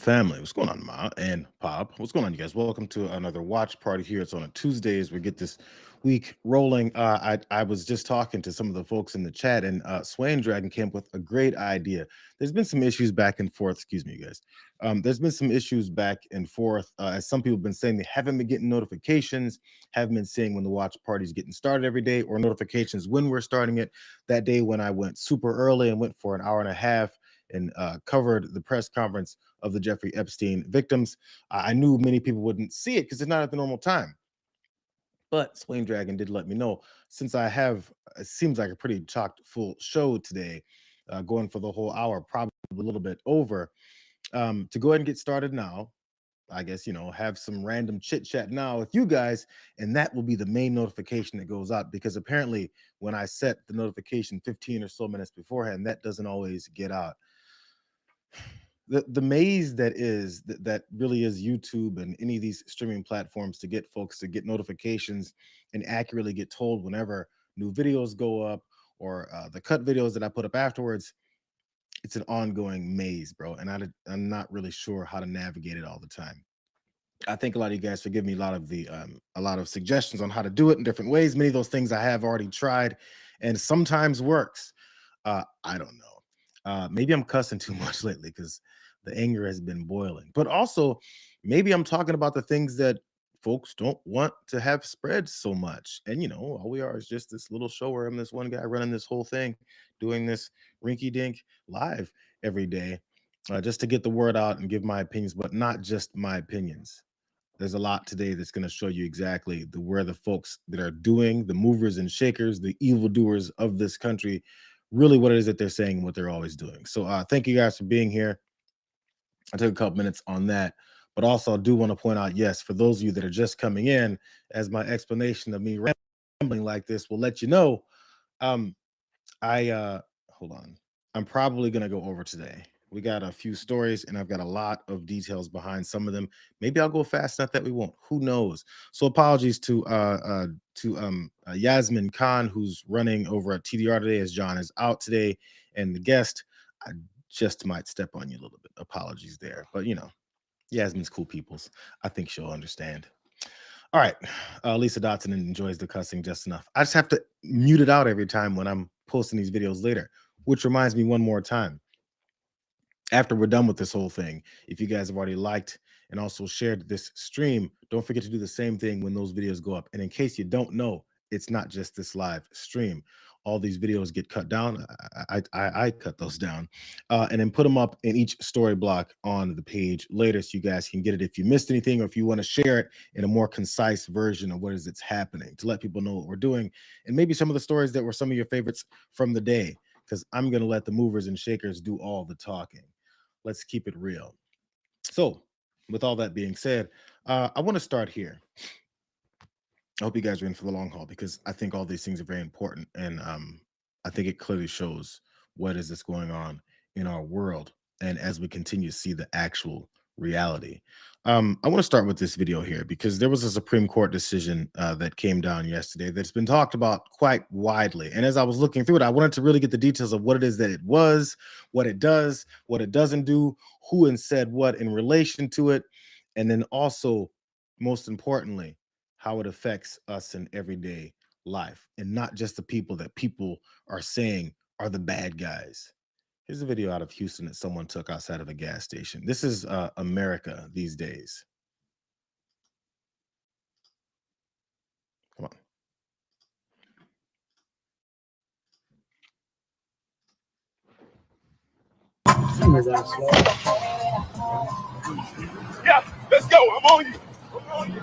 Family, what's going on, Ma and Pop? What's going on, you guys? Welcome to another watch party here. It's on a Tuesday as we get this week rolling. I was just talking to some of the folks in the chat, and Swain Dragon came up with a great idea. There's been some issues back and forth. Excuse me, you guys. There's been some issues back and forth. As some people have been saying, they haven't been getting notifications, haven't been seeing when the watch party's getting started every day, or notifications when we're starting it. That day when I went super early and went for an hour and a half and covered the press conference of the Jeffrey Epstein victims. I knew many people wouldn't see it because it's not at the normal time. But Swain Dragon did let me know, since I have, it seems like a pretty chocked full show today, going for the whole hour, probably a little bit over, to go ahead and get started now. I guess, have some random chit chat now with you guys, and that will be the main notification that goes out because apparently when I set the notification 15 or so minutes beforehand, that doesn't always get out. The maze that really is YouTube and any of these streaming platforms to get folks to get notifications and accurately get told whenever new videos go up or the cut videos that I put up afterwards. It's an ongoing maze, bro, and I'm not really sure how to navigate it all the time. I think a lot of you guys forgive me a lot of suggestions on how to do it in different ways. Many of those things I have already tried, and sometimes works. I don't know. Maybe I'm cussing too much lately because the anger has been boiling. But also, maybe I'm talking about the things that folks don't want to have spread so much. And all we are is just this little show where I'm this one guy running this whole thing, doing this rinky dink live every day, just to get the word out and give my opinions, but not just my opinions. There's a lot today that's going to show you exactly where the folks that are doing, the movers and shakers, the evildoers of this country, really what it is that they're saying and what they're always doing. So thank you guys for being here. I took a couple minutes on that, but also I do want to point out, yes, for those of you that are just coming in, as my explanation of me rambling like this will let you know, um, hold on. I'm probably gonna go over today. We got a few stories, and I've got a lot of details behind some of them. Maybe I'll go fast enough that we won't. Who knows? So apologies to Yasmin Khan, who's running over at TDR today, as John is out today, and the guest. I just might step on you a little bit. Apologies there, but Yasmin's cool peoples. I think she'll understand. All right. Lisa Dotson enjoys the cussing just enough. I just have to mute it out every time when I'm posting these videos later, which reminds me one more time. After we're done with this whole thing, if you guys have already liked and also shared this stream, don't forget to do the same thing when those videos go up. And in case you don't know, it's not just this live stream. All these videos get cut down. I cut those down and then put them up in each story block on the page later so you guys can get it if you missed anything or if you want to share it in a more concise version of what is it's happening to let people know what we're doing and maybe some of the stories that were some of your favorites from the day, because I'm going to let the movers and shakers do all the talking. Let's keep it real. So with all that being said, I want to start here. I hope you guys are in for the long haul because I think all these things are very important. And I think it clearly shows what is this going on in our world. And as we continue to see the actual reality. I want to start with this video here because there was a Supreme Court decision that came down yesterday that's been talked about quite widely. And as I was looking through it, I wanted to really get the details of what it is that it was, what it does, what it doesn't do, who and said what in relation to it. And then also, most importantly, how it affects us in everyday life and not just the people that people are saying are the bad guys. Here's a video out of Houston that someone took outside of a gas station. This is America these days. Come on. Yeah, let's go. I'm on you. I'm on you.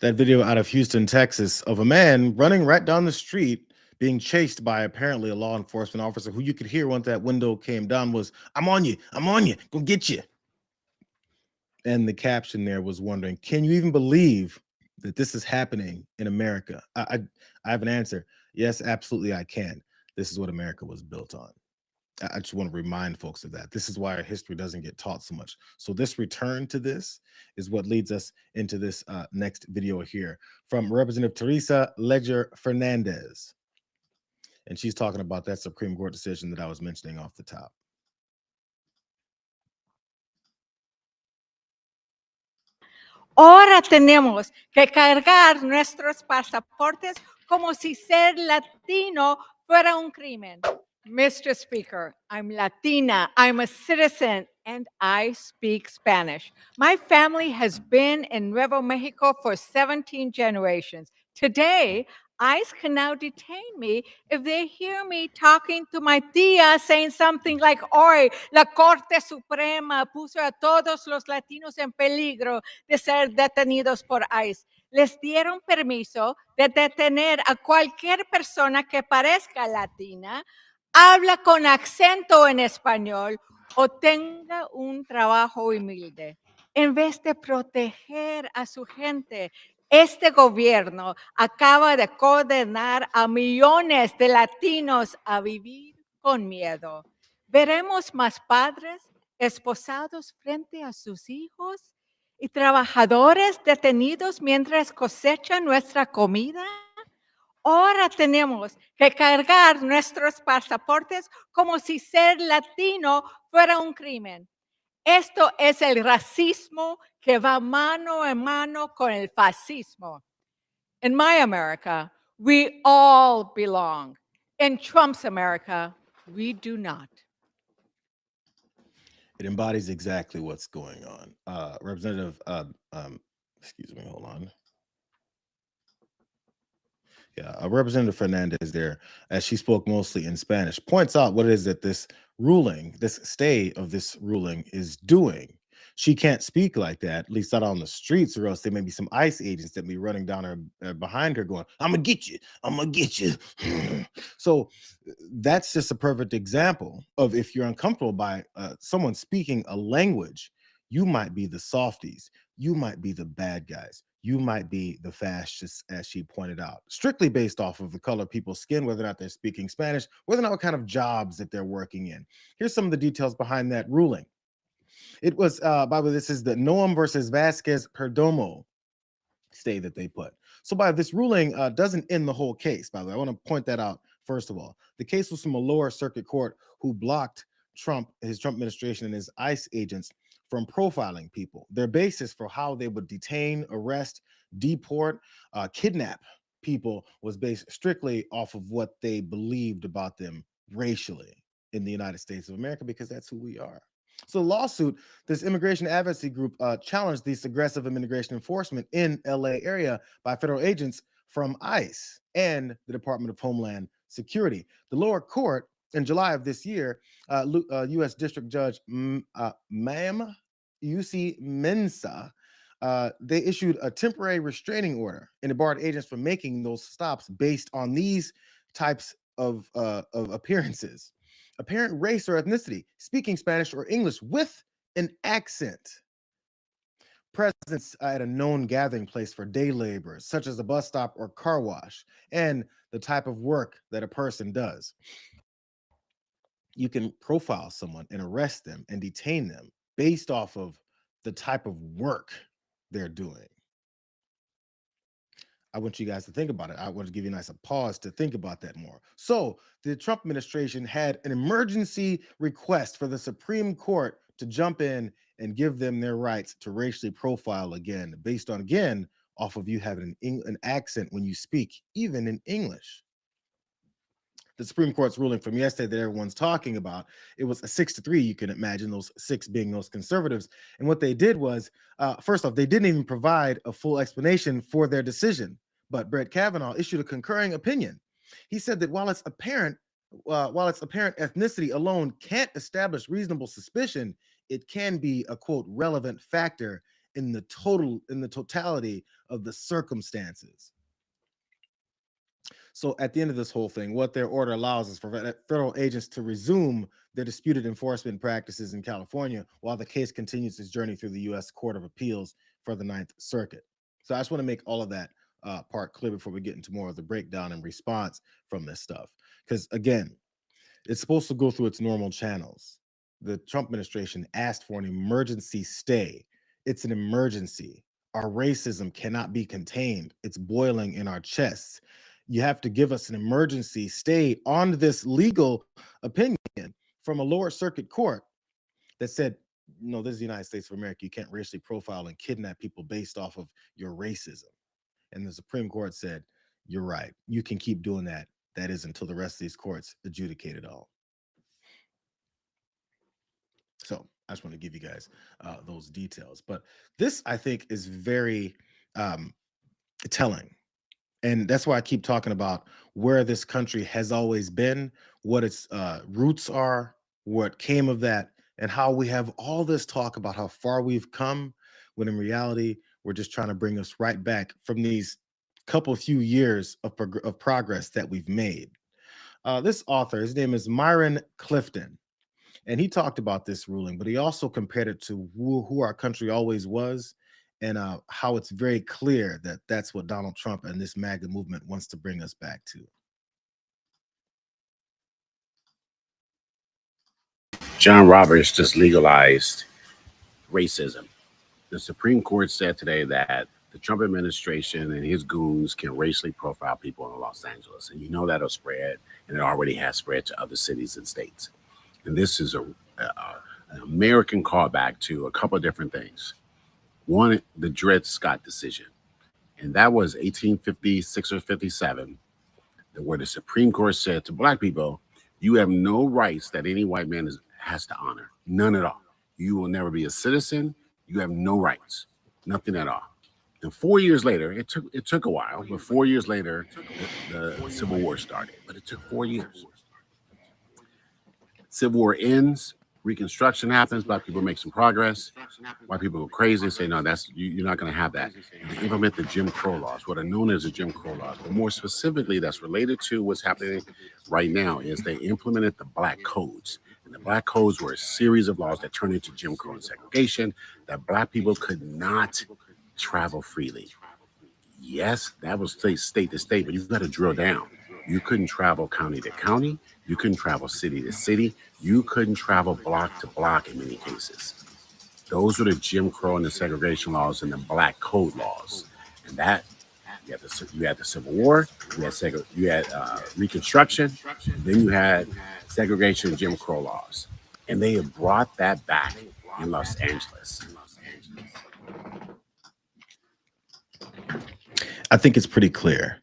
That video out of Houston, Texas, of a man running right down the street being chased by apparently a law enforcement officer who you could hear once that window came down was, I'm on you, go get you. And the caption there was wondering, can you even believe that this is happening in America? I have an answer. Yes, absolutely, I can. This is what America was built on. I just want to remind folks of that. This is why our history doesn't get taught so much. So this return to this is what leads us into this next video here from Representative Teresa Ledger Fernandez. And she's talking about that Supreme Court decision that I was mentioning off the top. Ahora tenemos que cargar nuestros pasaportes como si ser latino fuera un crimen. Mr. Speaker, I'm Latina, I'm a citizen, and I speak Spanish. My family has been in Nuevo Mexico for 17 generations. Today, ICE can now detain me if they hear me talking to my tía saying something like, hoy la Corte Suprema puso a todos los latinos en peligro de ser detenidos por ICE. Les dieron permiso de detener a cualquier persona que parezca latina, habla con acento en español o tenga un trabajo humilde. En vez de proteger a su gente, este gobierno acaba de condenar a millones de latinos a vivir con miedo. ¿Veremos más padres esposados frente a sus hijos y trabajadores detenidos mientras cosechan nuestra comida? Ahora tenemos que cargar nuestros pasaportes como si ser latino fuera un crimen. Esto es el racismo que va mano en mano con el fascismo. In my America, we all belong. In Trump's America, we do not. It embodies exactly what's going on. Representative, excuse me, hold on. Yeah, Representative Fernandez there, as she spoke mostly in Spanish, points out what it is that this ruling, this stay of this ruling is doing. She can't speak like that, at least not on the streets, or else there may be some ICE agents that be running down her behind her going, I'm gonna get you, I'm gonna get you. So that's just a perfect example of if you're uncomfortable by someone speaking a language, you might be the softies, you might be the bad guys, you might be the fascists, as she pointed out, strictly based off of the color of people's skin, whether or not they're speaking Spanish, whether or not what kind of jobs that they're working in. Here's some of the details behind that ruling. It was, by the way, this is the Noam versus Vasquez Perdomo stay that they put. So by this ruling doesn't end the whole case, by the way. I want to point that out first of all. The case was from a lower circuit court who blocked his Trump administration and his ICE agents from profiling people. Their basis for how they would detain, arrest, deport, kidnap people was based strictly off of what they believed about them racially in the United States of America, because that's who we are. So the lawsuit, this immigration advocacy group challenged this aggressive immigration enforcement in LA area by federal agents from ICE and the Department of Homeland Security. The lower court in July of this year, U.S. District Judge Ma'am UC Mensa, they issued a temporary restraining order and it barred agents from making those stops based on these types of appearances: apparent race or ethnicity, speaking Spanish or English with an accent, presence at a known gathering place for day laborers, such as a bus stop or car wash, and the type of work that a person does. You can profile someone and arrest them and detain them based off of the type of work they're doing. I want you guys to think about it. I want to give you a nice pause to think about that more. So the Trump administration had an emergency request for the Supreme Court to jump in and give them their rights to racially profile again, based on, again, off of you having an accent when you speak, even in English. The Supreme Court's ruling from yesterday that everyone's talking about, it was a 6-3. You can imagine those 6 being those conservatives. And what they did was, first off, they didn't even provide a full explanation for their decision. But Brett Kavanaugh issued a concurring opinion. He said that while it's apparent ethnicity alone can't establish reasonable suspicion, it can be a, quote, relevant factor in the totality of the circumstances. So at the end of this whole thing, what their order allows is for federal agents to resume their disputed enforcement practices in California while the case continues its journey through the U.S. Court of Appeals for the Ninth Circuit. So I just want to make all of that part clear before we get into more of the breakdown and response from this stuff. Because again, it's supposed to go through its normal channels. The Trump administration asked for an emergency stay. It's an emergency. Our racism cannot be contained. It's boiling in our chests. You have to give us an emergency stay on this legal opinion from a lower circuit court that said, no, this is the United States of America. You can't racially profile and kidnap people based off of your racism. And the Supreme Court said, you're right. You can keep doing that. That is until the rest of these courts adjudicate it all. So I just want to give you guys those details. But this, I think, is very telling. And that's why I keep talking about where this country has always been, what its roots are, what came of that, and how we have all this talk about how far we've come, when in reality, we're just trying to bring us right back from these few years of progress that we've made. This author, his name is Myron Clifton, and he talked about this ruling, but he also compared it to who our country always was, and how it's very clear that that's what Donald Trump and this MAGA movement wants to bring us back to. John Roberts just legalized racism. The Supreme Court said today that the Trump administration and his goons can racially profile people in Los Angeles. And you know that'll spread, and it already has spread to other cities and states. And this is an American callback to a couple of different things. One, the Dred Scott decision. And that was 1856 or 57, where the Supreme Court said to Black people, you have no rights that any white man has to honor. None at all. You will never be a citizen. You have no rights. Nothing at all. And 4 years later, it took a while, but 4 years later, the Civil War started. But it took 4 years. Civil War ends, Reconstruction happens, Black people make some progress. White people go crazy and say, no, you're not going to have that. And they implement the Jim Crow laws, what are known as the Jim Crow laws. But more specifically, that's related to what's happening right now is they implemented the Black Codes. And the Black Codes were a series of laws that turned into Jim Crow and segregation, that Black people could not travel freely. Yes, that was state to state, but you've got to drill down. You couldn't travel county to county. You couldn't travel city to city. You couldn't travel block to block in many cases. Those were the Jim Crow and the segregation laws and the Black Code laws. And that, you had the Civil War, you had Reconstruction, then you had segregation and Jim Crow laws. And they have brought that back in Los Angeles. I think it's pretty clear.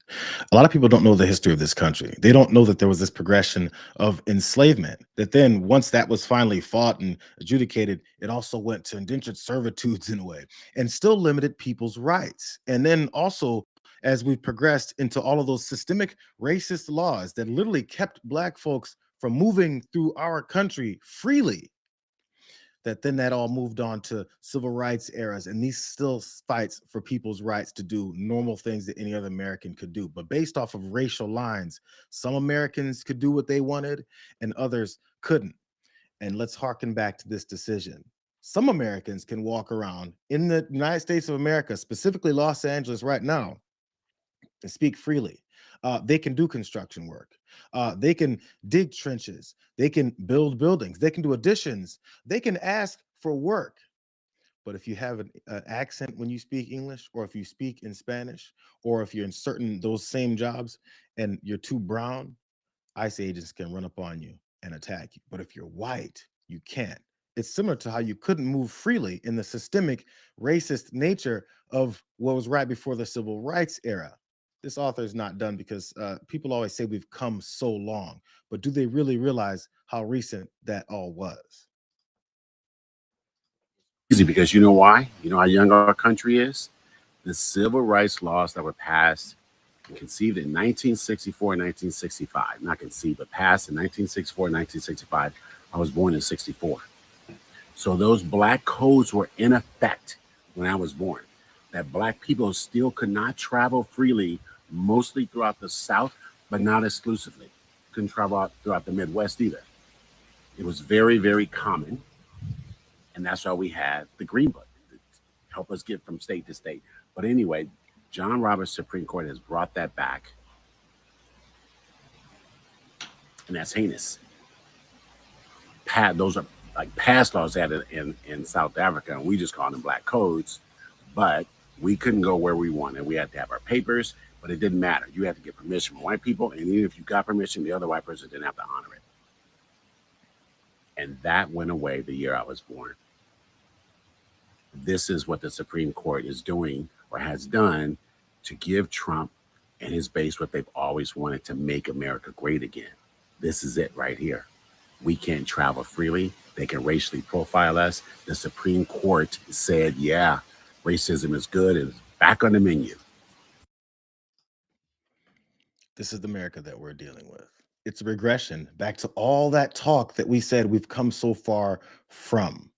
A lot of people don't know the history of this country. They don't know that there was this progression of enslavement, that then once that was finally fought and adjudicated, it also went to indentured servitudes in a way and still limited people's rights. And then also, as we've progressed into all of those systemic racist laws that literally kept Black folks from moving through our country freely, that all moved on to civil rights eras, and these still fights for people's rights to do normal things that any other American could do. But based off of racial lines, some Americans could do what they wanted and others couldn't. And let's harken back to this decision. Some Americans can walk around in the United States of America, specifically Los Angeles right now, and speak freely. They can do construction work. They can dig trenches. They can build buildings. They can do additions. They can ask for work. But if you have an accent when you speak English, or if you speak in Spanish, or if you're in those same jobs and you're too brown, ICE agents can run up on you and attack you. But if you're white, you can't. It's similar to how you couldn't move freely in the systemic racist nature of what was right before the civil rights era. This author is not done because people always say we've come so long, but do they really realize how recent that all was? Easy, because you know why? You know how young our country is? The civil rights laws that were passed and conceived in 1964 and 1965. Not conceived, but passed in 1964 and 1965. I was born in 64. So those Black codes were in effect when I was born. That Black people still could not travel freely, mostly throughout the South, but not exclusively. Couldn't travel out throughout the Midwest either. It was very, very common, and that's why we had the Green Book to help us get from state to state. But anyway, John Roberts Supreme Court has brought that back, and that's heinous. Those are like past laws added in South Africa, and we just call them black codes. But we couldn't go where we wanted. We had to have our papers, but it didn't matter. You had to get permission from white people, and even if you got permission, the other white person didn't have to honor it. And that went away the year I was born. This is what the Supreme Court is doing or has done to give Trump and his base what they've always wanted, to make America great again. This is it right here. We can't travel freely. They can racially profile us. The Supreme Court said, yeah, racism is good and back on the menu. This is the America that we're dealing with. It's a regression back to all that talk that we said we've come so far from.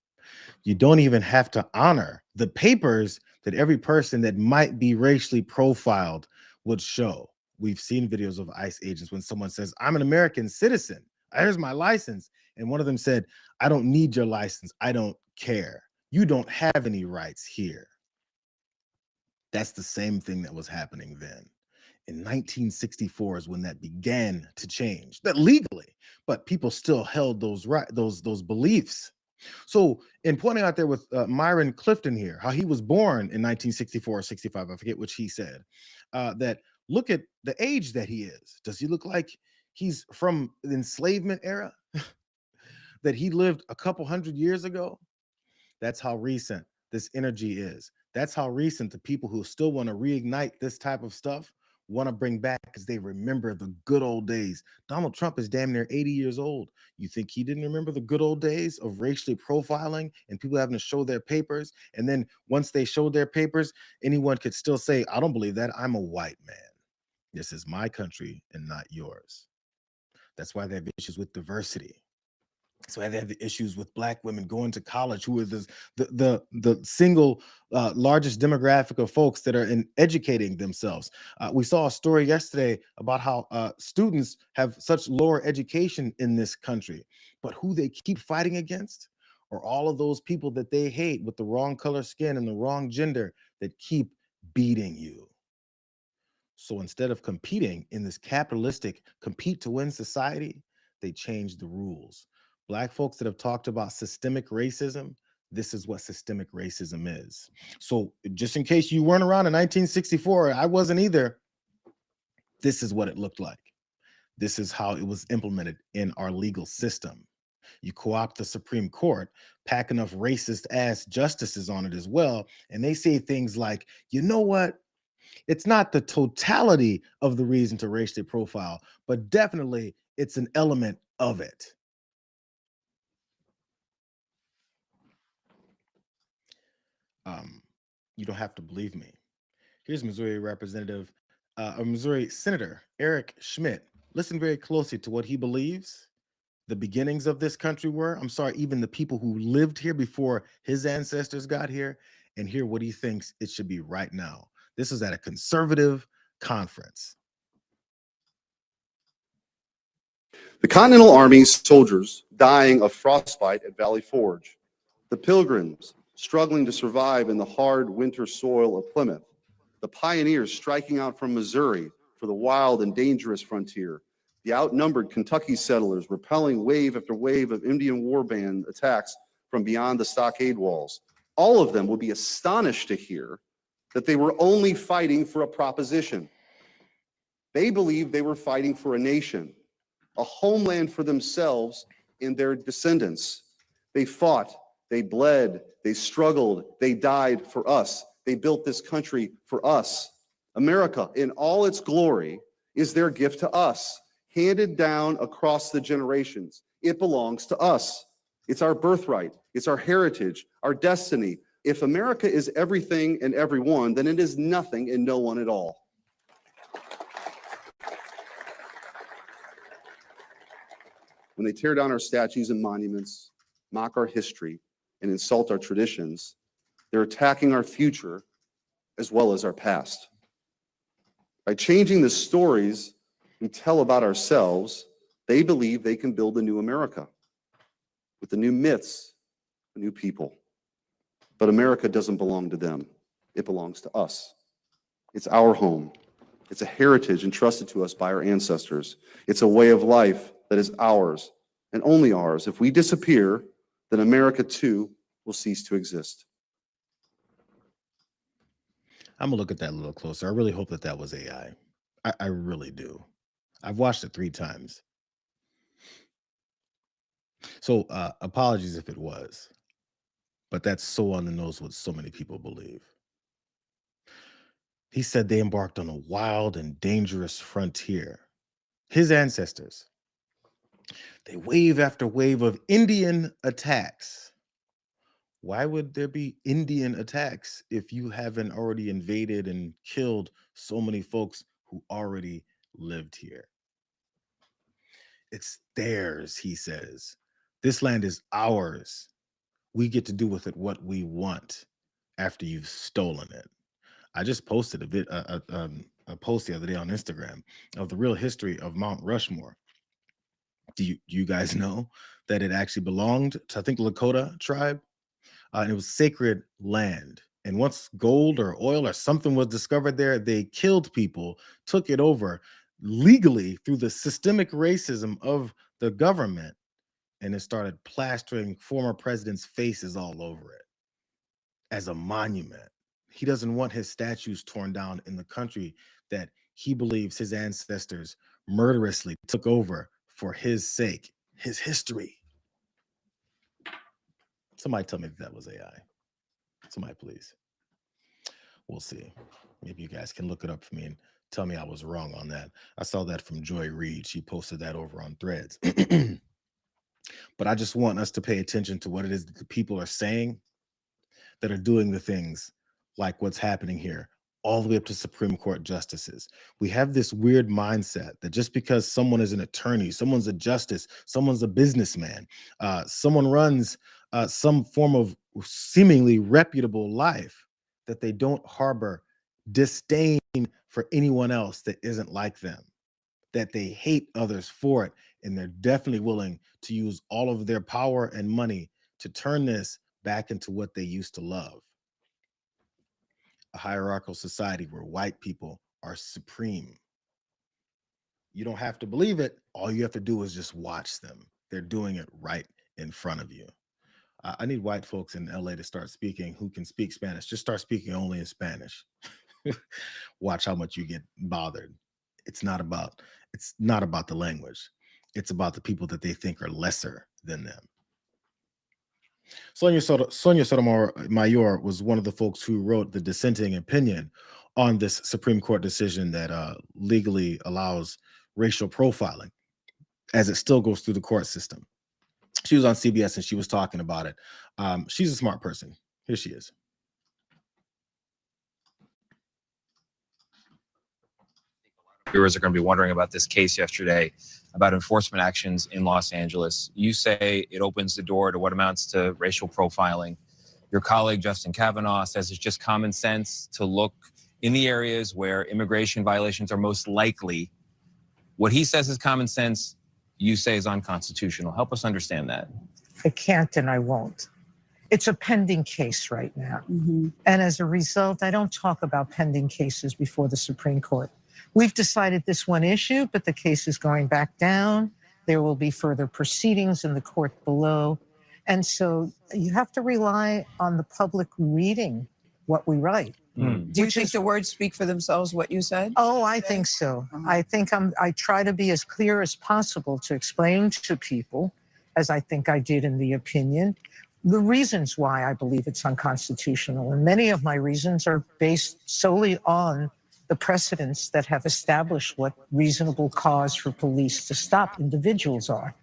You don't even have to honor the papers that every person that might be racially profiled would show. We've seen videos of ICE agents when someone says, I'm an American citizen, here's my license. And one of them said, I don't need your license. I don't care. You don't have any rights here. That's the same thing that was happening then. In 1964 is when that began to change, that legally, but people still held those beliefs. So in pointing out there with Myron Clifton here, how he was born in 1964 or 65, I forget which he said, that look at the age that he is. Does he look like he's from the enslavement era? That he lived a couple hundred years ago? That's how recent this energy is. That's how recent the people who still want to reignite this type of stuff want to bring back, because they remember the good old days. Donald Trump is damn near 80 years old. You think he didn't remember the good old days of racially profiling and people having to show their papers? And then once they showed their papers, anyone could still say, I don't believe that. I'm a white man. This is my country and not yours. That's why they have issues with diversity. So they have the issues with Black women going to college, who are the single largest demographic of folks that are educating themselves. We saw a story yesterday about how students have such lower education in this country, but who they keep fighting against are all of those people that they hate with the wrong color skin and the wrong gender that keep beating you. So instead of competing in this capitalistic compete to win society, they change the rules. Black folks that have talked about systemic racism, this is what systemic racism is. So just in case you weren't around in 1964, I wasn't either, this is what it looked like. This is how it was implemented in our legal system. You co-opt the Supreme Court, pack enough racist ass justices on it as well, and they say things like, you know what? It's not the totality of the reason to racially profile, but definitely it's an element of it. You don't have to believe me. Here's Missouri Missouri Senator Eric Schmidt. Listen very closely to what he believes the beginnings of this country were. I'm sorry, even the people who lived here before his ancestors got here, and hear what he thinks it should be right now. This is at a conservative conference. The Continental Army's soldiers dying of frostbite at Valley Forge. The Pilgrims struggling to survive in the hard winter soil of Plymouth. The pioneers striking out from Missouri for the wild and dangerous frontier. The outnumbered Kentucky settlers repelling wave after wave of Indian war band attacks from beyond the stockade walls. All of them would be astonished to hear that they were only fighting for a proposition. They believed they were fighting for a nation, a homeland for themselves and their descendants. They fought, they bled, they struggled, they died for us. They built this country for us. America, in all its glory, is their gift to us, handed down across the generations. It belongs to us. It's our birthright. It's our heritage, our destiny. If America is everything and everyone, then it is nothing and no one at all. When they tear down our statues and monuments, mock our history, and insult our traditions, they're attacking our future as well as our past. By changing the stories we tell about ourselves, they believe they can build a new America with the new myths, the new people. But America doesn't belong to them. It belongs to us. It's our home. It's a heritage entrusted to us by our ancestors. It's a way of life that is ours and only ours. If we disappear, then America too will cease to exist. I'm gonna look at that a little closer. I really hope that that was AI. I really do. I've watched it 3 times. So apologies if it was, but that's so on the nose what so many people believe. He said they embarked on a wild and dangerous frontier. His ancestors, they wave after wave of Indian attacks. Why would there be Indian attacks if you haven't already invaded and killed so many folks who already lived here? It's theirs, he says. This land is ours. We get to do with it what we want after you've stolen it. I just posted a post the other day on Instagram of the real history of Mount Rushmore. Do you guys know that it actually belonged to, I think, Lakota tribe? And it was sacred land. And once gold or oil or something was discovered there, they killed people, took it over legally through the systemic racism of the government, and it started plastering former presidents' faces all over it as a monument. He doesn't want his statues torn down in the country that he believes his ancestors murderously took over for his sake, his history. Somebody tell me if that was AI. Somebody, please. We'll see. Maybe you guys can look it up for me and tell me I was wrong on that. I saw that from Joy Reid. She posted that over on Threads. But I just want us to pay attention to what it is that the people are saying that are doing the things like what's happening here, all the way up to Supreme Court justices. We have this weird mindset that just because someone is an attorney, someone's a justice, someone's a businessman, someone runs some form of seemingly reputable life, that they don't harbor disdain for anyone else that isn't like them, that they hate others for it, and they're definitely willing to use all of their power and money to turn this back into what they used to love. A hierarchical society where white people are supreme. You don't have to believe it. All you have to do is just watch them. They're doing it right in front of you. I need white folks in LA to start speaking who can speak Spanish. Just start speaking only in Spanish. Watch how much you get bothered. It's not about the language. It's about the people that they think are lesser than them. Sonia Sotomayor was one of the folks who wrote the dissenting opinion on this Supreme Court decision that legally allows racial profiling as it still goes through the court system. She was on CBS and she was talking about it. She's a smart person. Here she is. Viewers are going to be wondering about this case yesterday about enforcement actions in Los Angeles. You say it opens the door to what amounts to racial profiling. Your colleague, Justin Kavanaugh, says it's just common sense to look in the areas where immigration violations are most likely. What he says is common sense, you say is unconstitutional. Help us understand that. I can't and I won't. It's a pending case right now. And as a result, I don't talk about pending cases before the Supreme Court. We've decided this one issue, but the case is going back down. There will be further proceedings in the court below. And so you have to rely on the public reading what we write. Do you think the words speak for themselves, what you said? Oh, I think so. I think I try to be as clear as possible to explain to people, as I think I did in the opinion, the reasons why I believe it's unconstitutional. And many of my reasons are based solely on the precedents that have established what reasonable cause for police to stop individuals are.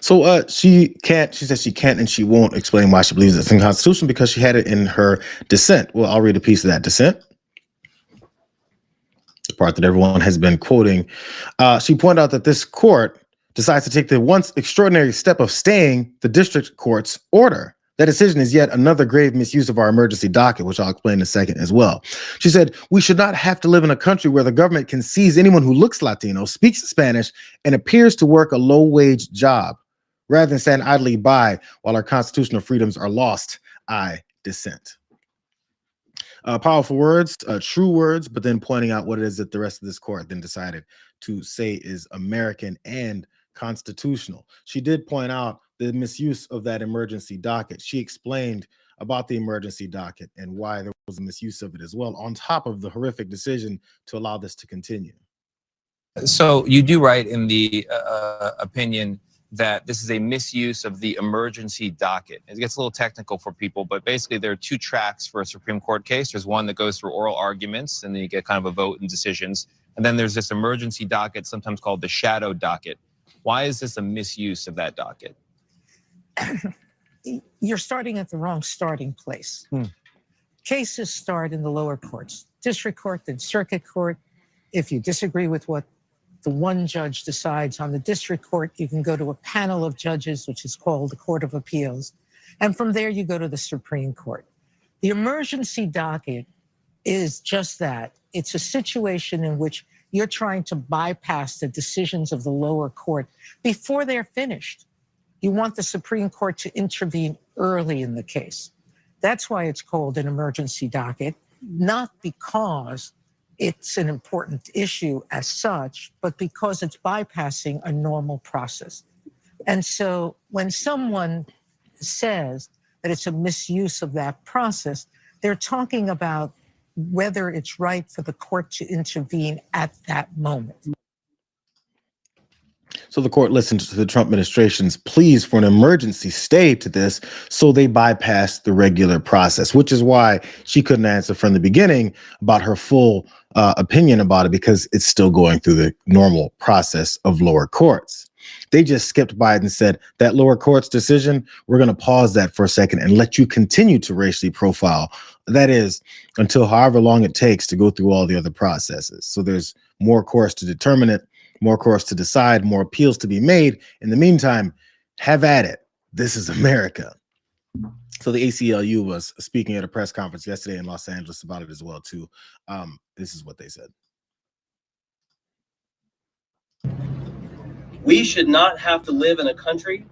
So she says she can't and she won't explain why she believes it's unconstitutional because she had it in her dissent. Well, I'll read a piece of that dissent. The part that everyone has been quoting. She pointed out that this court decides to take the once extraordinary step of staying the district court's order That decision is yet another grave misuse of our emergency docket, which I'll explain in a second as well. She said, we should not have to live in a country where the government can seize anyone who looks Latino, speaks Spanish, and appears to work a low-wage job, rather than stand idly by while our constitutional freedoms are lost. I dissent. Powerful words, true words, but then pointing out what it is that the rest of this court then decided to say is American and constitutional. She did point out the misuse of that emergency docket. She explained about the emergency docket and why there was a misuse of it as well, on top of the horrific decision to allow this to continue. So you do write in the opinion that this is a misuse of the emergency docket. It gets a little technical for people, but basically there are two tracks for a Supreme Court case. There's one that goes through oral arguments, and then you get kind of a vote and decisions. And then there's this emergency docket, sometimes called the shadow docket. Why is this a misuse of that docket? You're starting at the wrong starting place. Cases start in the lower courts, district court, then circuit court. If you disagree with what the one judge decides on the district court, you can go to a panel of judges, which is called the Court of Appeals. And from there, you go to the Supreme Court. The emergency docket is just that. It's a situation in which you're trying to bypass the decisions of the lower court before they're finished. You want the Supreme Court to intervene early in the case. That's why it's called an emergency docket, not because it's an important issue as such, but because it's bypassing a normal process. And so when someone says that it's a misuse of that process, they're talking about whether it's right for the court to intervene at that moment. So the court listened to the Trump administration's pleas for an emergency stay to this, so they bypassed the regular process, which is why she couldn't answer from the beginning about her full opinion about it, because it's still going through the normal process of lower courts. They just skipped by it and said that lower court's decision, we're going to pause that for a second and let you continue to racially profile. That is, until however long it takes to go through all the other processes. So there's more courts to determine it, more courts to decide, more appeals to be made. In the meantime, have at it. This is America. So the ACLU was speaking at a press conference yesterday in Los Angeles about it as well, too. This is what they said. We should not have to live in a country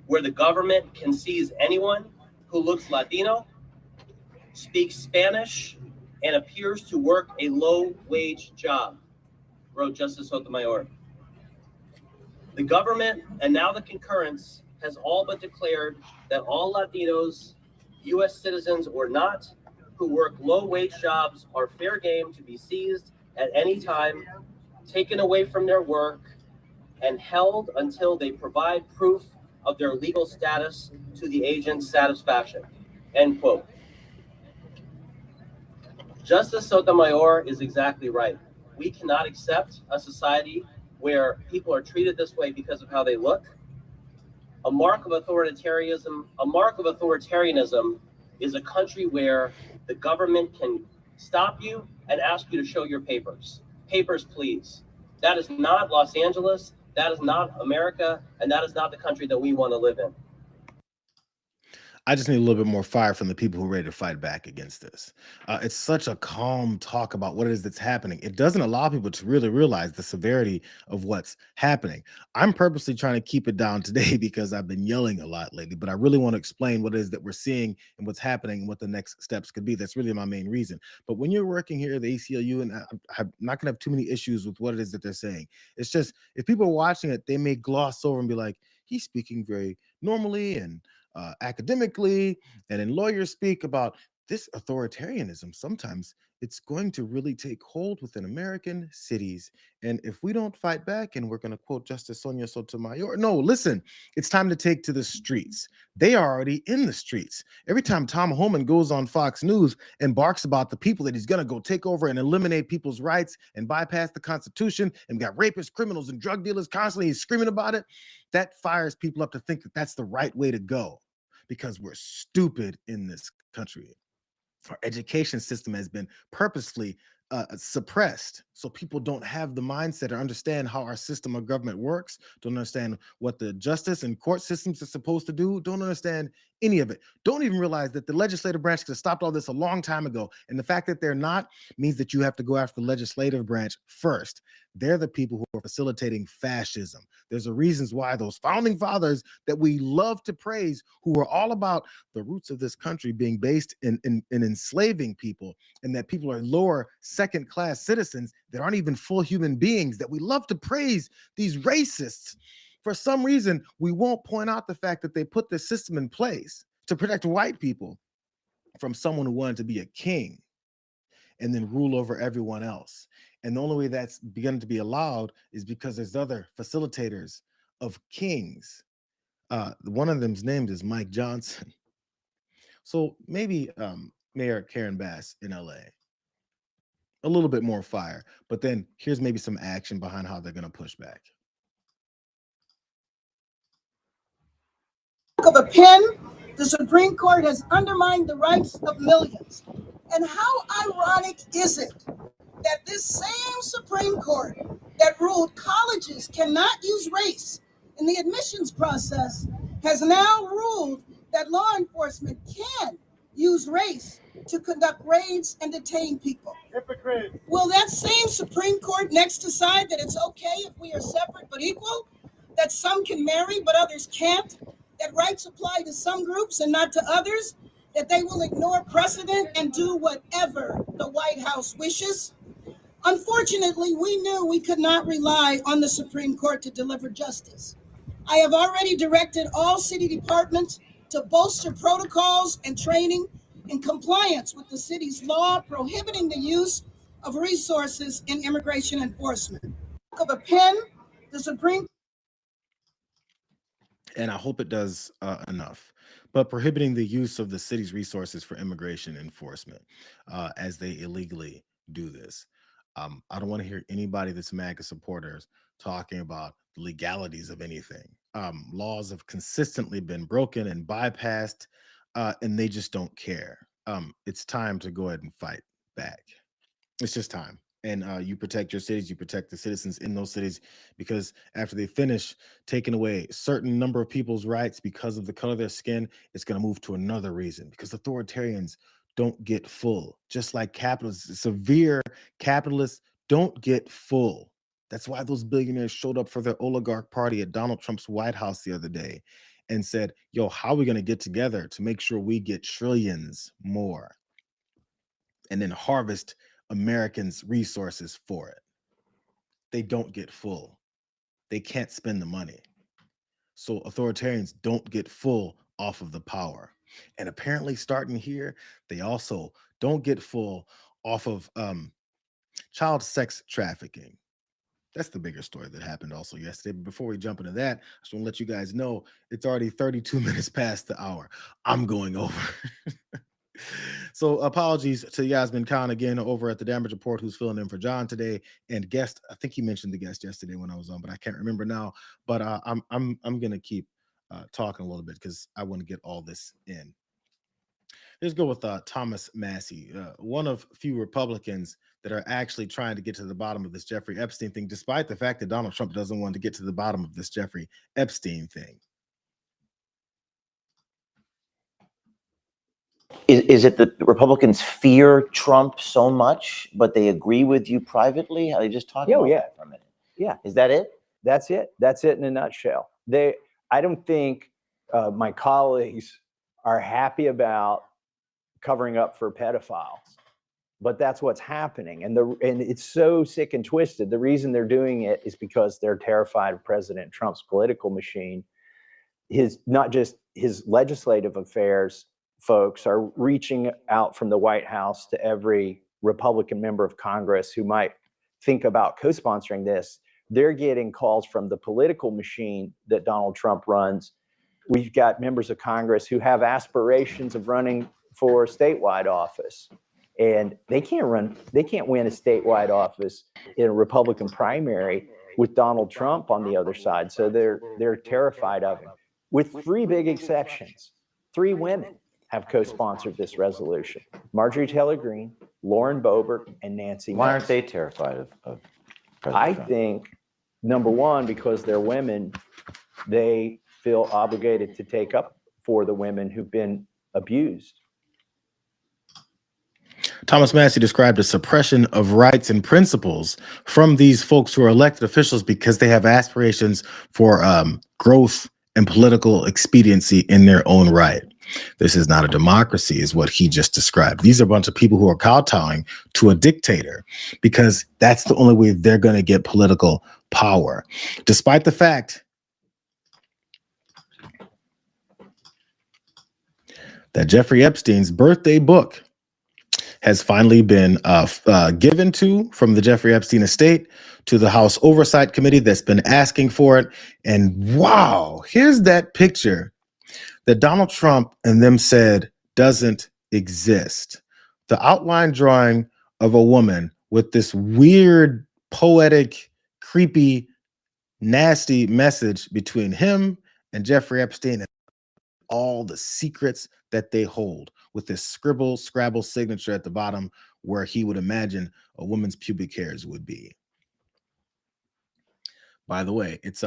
where the government can seize anyone who looks Latino, speaks Spanish, and appears to work a low-wage job, wrote Justice Sotomayor. The government, and now the concurrence, has all but declared that all Latinos, U.S. citizens or not, who work low-wage jobs are fair game to be seized at any time, taken away from their work, and held until they provide proof of their legal status to the agent's satisfaction, end quote. Justice Sotomayor is exactly right. We cannot accept a society where people are treated this way because of how they look. A mark of authoritarianism is a country where the government can stop you and ask you to show your papers. Papers, please. That is not Los Angeles. That is not America. And that is not the country that we want to live in. I just need a little bit more fire from the people who are ready to fight back against this. It's such a calm talk about what it is that's happening. It doesn't allow people to really realize the severity of what's happening. I'm purposely trying to keep it down today because I've been yelling a lot lately, but I really want to explain what it is that we're seeing and what's happening and what the next steps could be. That's really my main reason. But when you're working here at the ACLU, and I'm not going to have too many issues with what it is that they're saying. It's just, if people are watching it, they may gloss over and be like, he's speaking very normally and academically and in lawyer speak about this authoritarianism. Sometimes it's going to really take hold within American cities. And if we don't fight back, and we're going to quote Justice Sonia Sotomayor, no, listen, it's time to take to the streets. They are already in the streets. Every time Tom Homan goes on Fox News and barks about the people that he's going to go take over and eliminate people's rights and bypass the Constitution, and we got rapists, criminals, and drug dealers constantly, he's screaming about it, that fires people up to think that that's the right way to go, because we're stupid in this country. Our education system has been purposefully suppressed, so people don't have the mindset or understand how our system of government works, don't understand what the justice and court systems are supposed to do, don't understand any of it, don't even realize that the legislative branch could have stopped all this a long time ago. And the fact that they're not means that you have to go after the legislative branch first. They're the people who are facilitating fascism. There's a reasons why those founding fathers that we love to praise, who are all about the roots of this country being based in enslaving people, and that people are lower second-class citizens that aren't even full human beings, that we love to praise these racists. For some reason, we won't point out the fact that they put this system in place to protect white people from someone who wanted to be a king and then rule over everyone else. And the only way that's begun to be allowed is because there's other facilitators of kings. One of them's named is Mike Johnson. So maybe Mayor Karen Bass in LA, a little bit more fire, but then here's maybe some action behind how they're going to push back. Of a pen, the Supreme Court has undermined the rights of millions. And how ironic is it that this same Supreme Court that ruled colleges cannot use race in the admissions process has now ruled that law enforcement can use race to conduct raids and detain people. Hypocrite. Will that same Supreme Court next decide that it's okay if we are separate but equal, that some can marry but others can't, that rights apply to some groups and not to others, that they will ignore precedent and do whatever the White House wishes? Unfortunately, we knew we could not rely on the Supreme Court to deliver justice. I have already directed all city departments to bolster protocols and training in compliance with the city's law prohibiting the use of resources in immigration enforcement. Of a pen, the Supreme And I hope it does enough, but prohibiting the use of the city's resources for immigration enforcement as they illegally do this. I don't want to hear anybody that's MAGA supporters talking about the legalities of anything. Laws have consistently been broken and bypassed, and they just don't care. It's time to go ahead and fight back. It's just time. And you protect your cities, you protect the citizens in those cities, because after they finish taking away a certain number of people's rights because of the color of their skin, it's going to move to another reason, because authoritarians don't get full, just like capitalists. Severe capitalists don't get full. That's why those billionaires showed up for their oligarch party at Donald Trump's White House the other day and said, yo, how are we going to get together to make sure we get trillions more and then harvest Americans' resources for it? They don't get full. They can't spend the money. So authoritarians don't get full off of the power. And apparently starting here, they also don't get full off of child sex trafficking. That's the bigger story that happened also yesterday. But before we jump into that, I just want to let you guys know it's already 32 minutes past the hour. I'm going over. So apologies to Yasmin Khan again over at the Damage Report, who's filling in for John today, and guest. I think he mentioned the guest yesterday when I was on, but I can't remember now. But I'm gonna keep talking a little bit because I want to get all this in. Let's go with Thomas Massey, one of few Republicans that are actually trying to get to the bottom of this Jeffrey Epstein thing, despite the fact that Donald Trump doesn't want to get to the bottom of this Jeffrey Epstein thing. Is it that the Republicans fear Trump so much, but they agree with you privately? How they just talk about that for a minute? Yeah. Is that it? That's it. That's it in a nutshell. I don't think my colleagues are happy about covering up for pedophiles, but that's what's happening. And it's so sick and twisted. The reason they're doing it is because they're terrified of President Trump's political machine. Not just his legislative affairs folks are reaching out from the White House to every Republican member of Congress who might think about co-sponsoring this. They're getting calls from the political machine that Donald Trump runs. We've got members of Congress who have aspirations of running for statewide office, and they can't win a statewide office in a Republican primary with Donald Trump on the other side. So they're terrified of him, with three big exceptions. 3 women. have co-sponsored this resolution. Marjorie Taylor Greene, Lauren Boebert, and Nancy Why aren't Mace. they terrified of President I Trump? think, number one, because they're women, they feel obligated to take up for the women who've been abused. Thomas Massey described a suppression of rights and principles from these folks who are elected officials because they have aspirations for growth and political expediency in their own right. This is not a democracy, is what he just described. These are a bunch of people who are kowtowing to a dictator because that's the only way they're going to get political power. Despite the fact that Jeffrey Epstein's birthday book has finally been given to from the Jeffrey Epstein estate to the House Oversight Committee that's been asking for it. And wow, here's that picture that Donald Trump and them said doesn't exist. The outline drawing of a woman with this weird, poetic, creepy, nasty message between him and Jeffrey Epstein and all the secrets that they hold, with this scrabble signature at the bottom where he would imagine a woman's pubic hairs would be. By the way, it's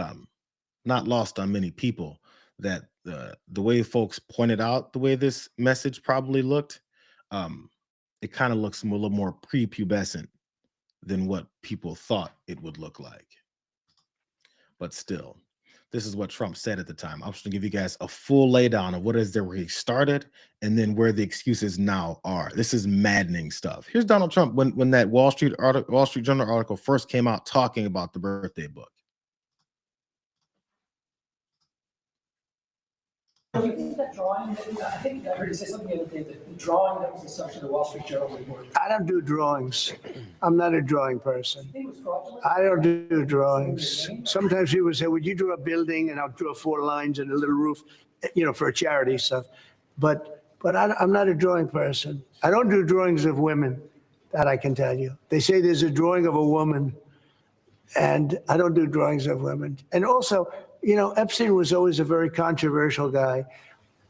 not lost on many people that the way folks pointed out the way this message probably looked, it kind of looks a little more prepubescent than what people thought it would look like. But still, this is what Trump said at the time. I'm just gonna give you guys a full laydown of what is there where he started and then where the excuses now are. This is maddening stuff. Here's Donald Trump when that Wall Street Journal article first came out talking about the birthday book. Do you think that drawing, I think I heard you say something the other day, that the drawing that was the subject of the Wall Street Journal report. I don't do drawings. I'm not a drawing person. You think it was fraudulent? I don't do drawings. Sometimes people say, would you draw a building? And I'll draw 4 lines and a little roof, for a charity stuff. But I'm not a drawing person. I don't do drawings of women, that I can tell you. They say there's a drawing of a woman, and I don't do drawings of women. And also, Epstein was always a very controversial guy.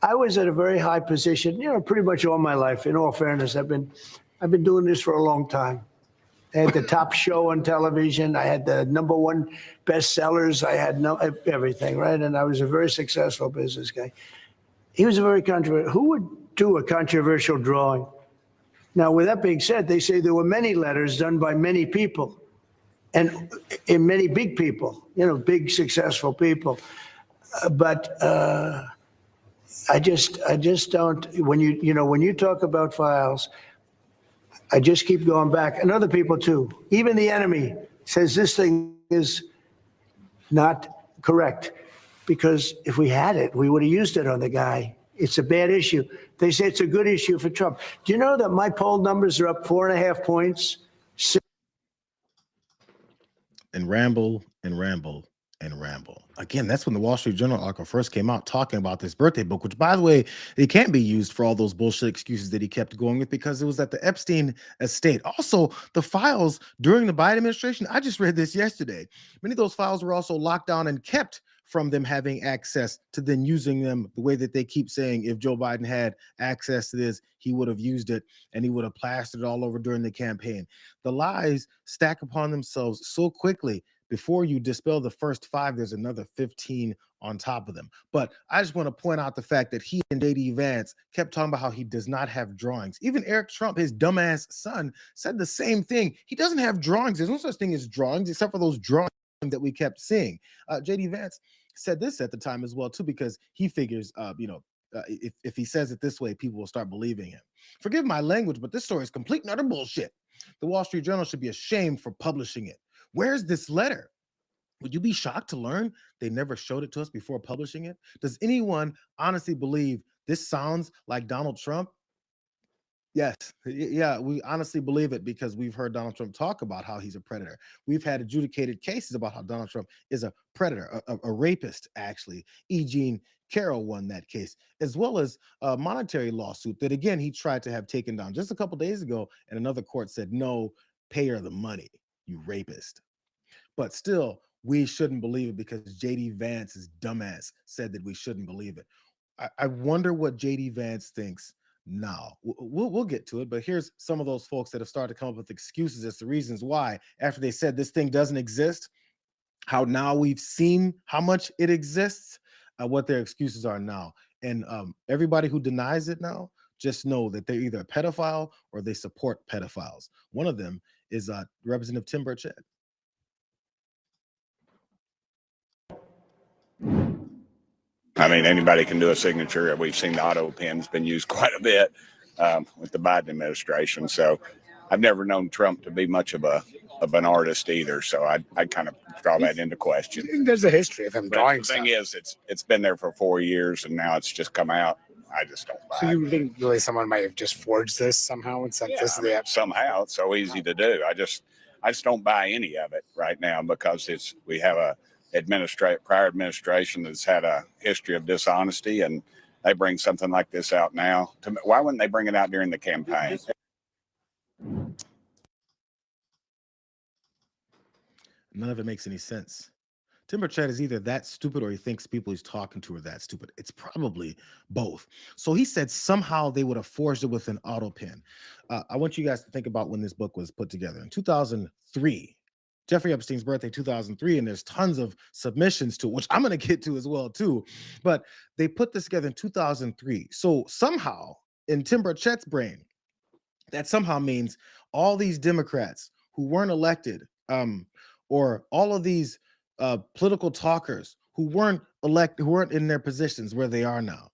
I was at a very high position, pretty much all my life. In all fairness, I've been doing this for a long time. I had the top show on television. I had the #1 bestsellers. I had everything, right? And I was a very successful business guy. He was a very controversial. Who would do a controversial drawing? Now, with that being said, they say there were many letters done by many people. And in many big people, big successful people, but I just don't. When you talk about files, I just keep going back, and other people too. Even the enemy says this thing is not correct, because if we had it, we would have used it on the guy. It's a bad issue. They say it's a good issue for Trump. Do you know that my poll numbers are up 4.5 points? And ramble and ramble and ramble. Again, that's when the Wall Street Journal article first came out talking about this birthday book, which, by the way, it can't be used for all those bullshit excuses that he kept going with because it was at the Epstein estate. Also, the files during the Biden administration, I just read this yesterday. Many of those files were also locked down and kept from them having access to then using them the way that they keep saying if Joe Biden had access to this, he would have used it and he would have plastered it all over during the campaign. The lies stack upon themselves so quickly. Before you dispel the first 5, there's another 15 on top of them. But I just want to point out the fact that he and J.D. Vance kept talking about how he does not have drawings. Even Eric Trump, his dumbass son, said the same thing. He doesn't have drawings. There's no such thing as drawings except for those drawings that we kept seeing. J.D. Vance said this at the time as well, too, because he figures, if he says it this way, people will start believing him. Forgive my language, but this story is complete and utter bullshit. The Wall Street Journal should be ashamed for publishing it. Where's this letter? Would you be shocked to learn they never showed it to us before publishing it? Does anyone honestly believe this sounds like Donald Trump? Yes. Yeah, we honestly believe it because we've heard Donald Trump talk about how he's a predator. We've had adjudicated cases about how Donald Trump is a predator, a rapist, actually. E. Jean Carroll won that case, as well as a monetary lawsuit that, again, he tried to have taken down just a couple days ago, and another court said, no, pay her the money, you rapist. But still, we shouldn't believe it because J.D. Vance's dumbass said that we shouldn't believe it. I wonder what JD Vance thinks now. We'll get to it, but here's some of those folks that have started to come up with excuses as to reasons why, after they said this thing doesn't exist, how now we've seen how much it exists, what their excuses are now. And everybody who denies it now, just know that they're either a pedophile or they support pedophiles. One of them is Representative Tim Burchett. I mean, anybody can do a signature. We've seen the auto pen's been used quite a bit with the Biden administration. So I've never known Trump to be much of an artist either. So I kind of draw that into question. There's a history of him drawing. The thing is, it's been there for 4 years and now it's just come out. I just don't buy So it. you think really someone might have just forged this somehow and sent this to the app? Somehow it's so easy to do. I just don't buy any of it right now because we have a prior administration that's had a history of dishonesty, and they bring something like this out now. Why wouldn't they bring it out during the campaign? None of it makes any sense. Tim Burchett is either that stupid or he thinks people he's talking to are that stupid. It's probably both. So he said somehow they would have forged it with an auto pen. I want you guys to think about when this book was put together. In 2003, Jeffrey Epstein's birthday, 2003, and there's tons of submissions to it, which I'm going to get to as well, too. But they put this together in 2003. So somehow, in Tim Burchett's brain, that somehow means all these Democrats who weren't elected, or all of these political talkers who weren't elected, who weren't in their positions where they are now,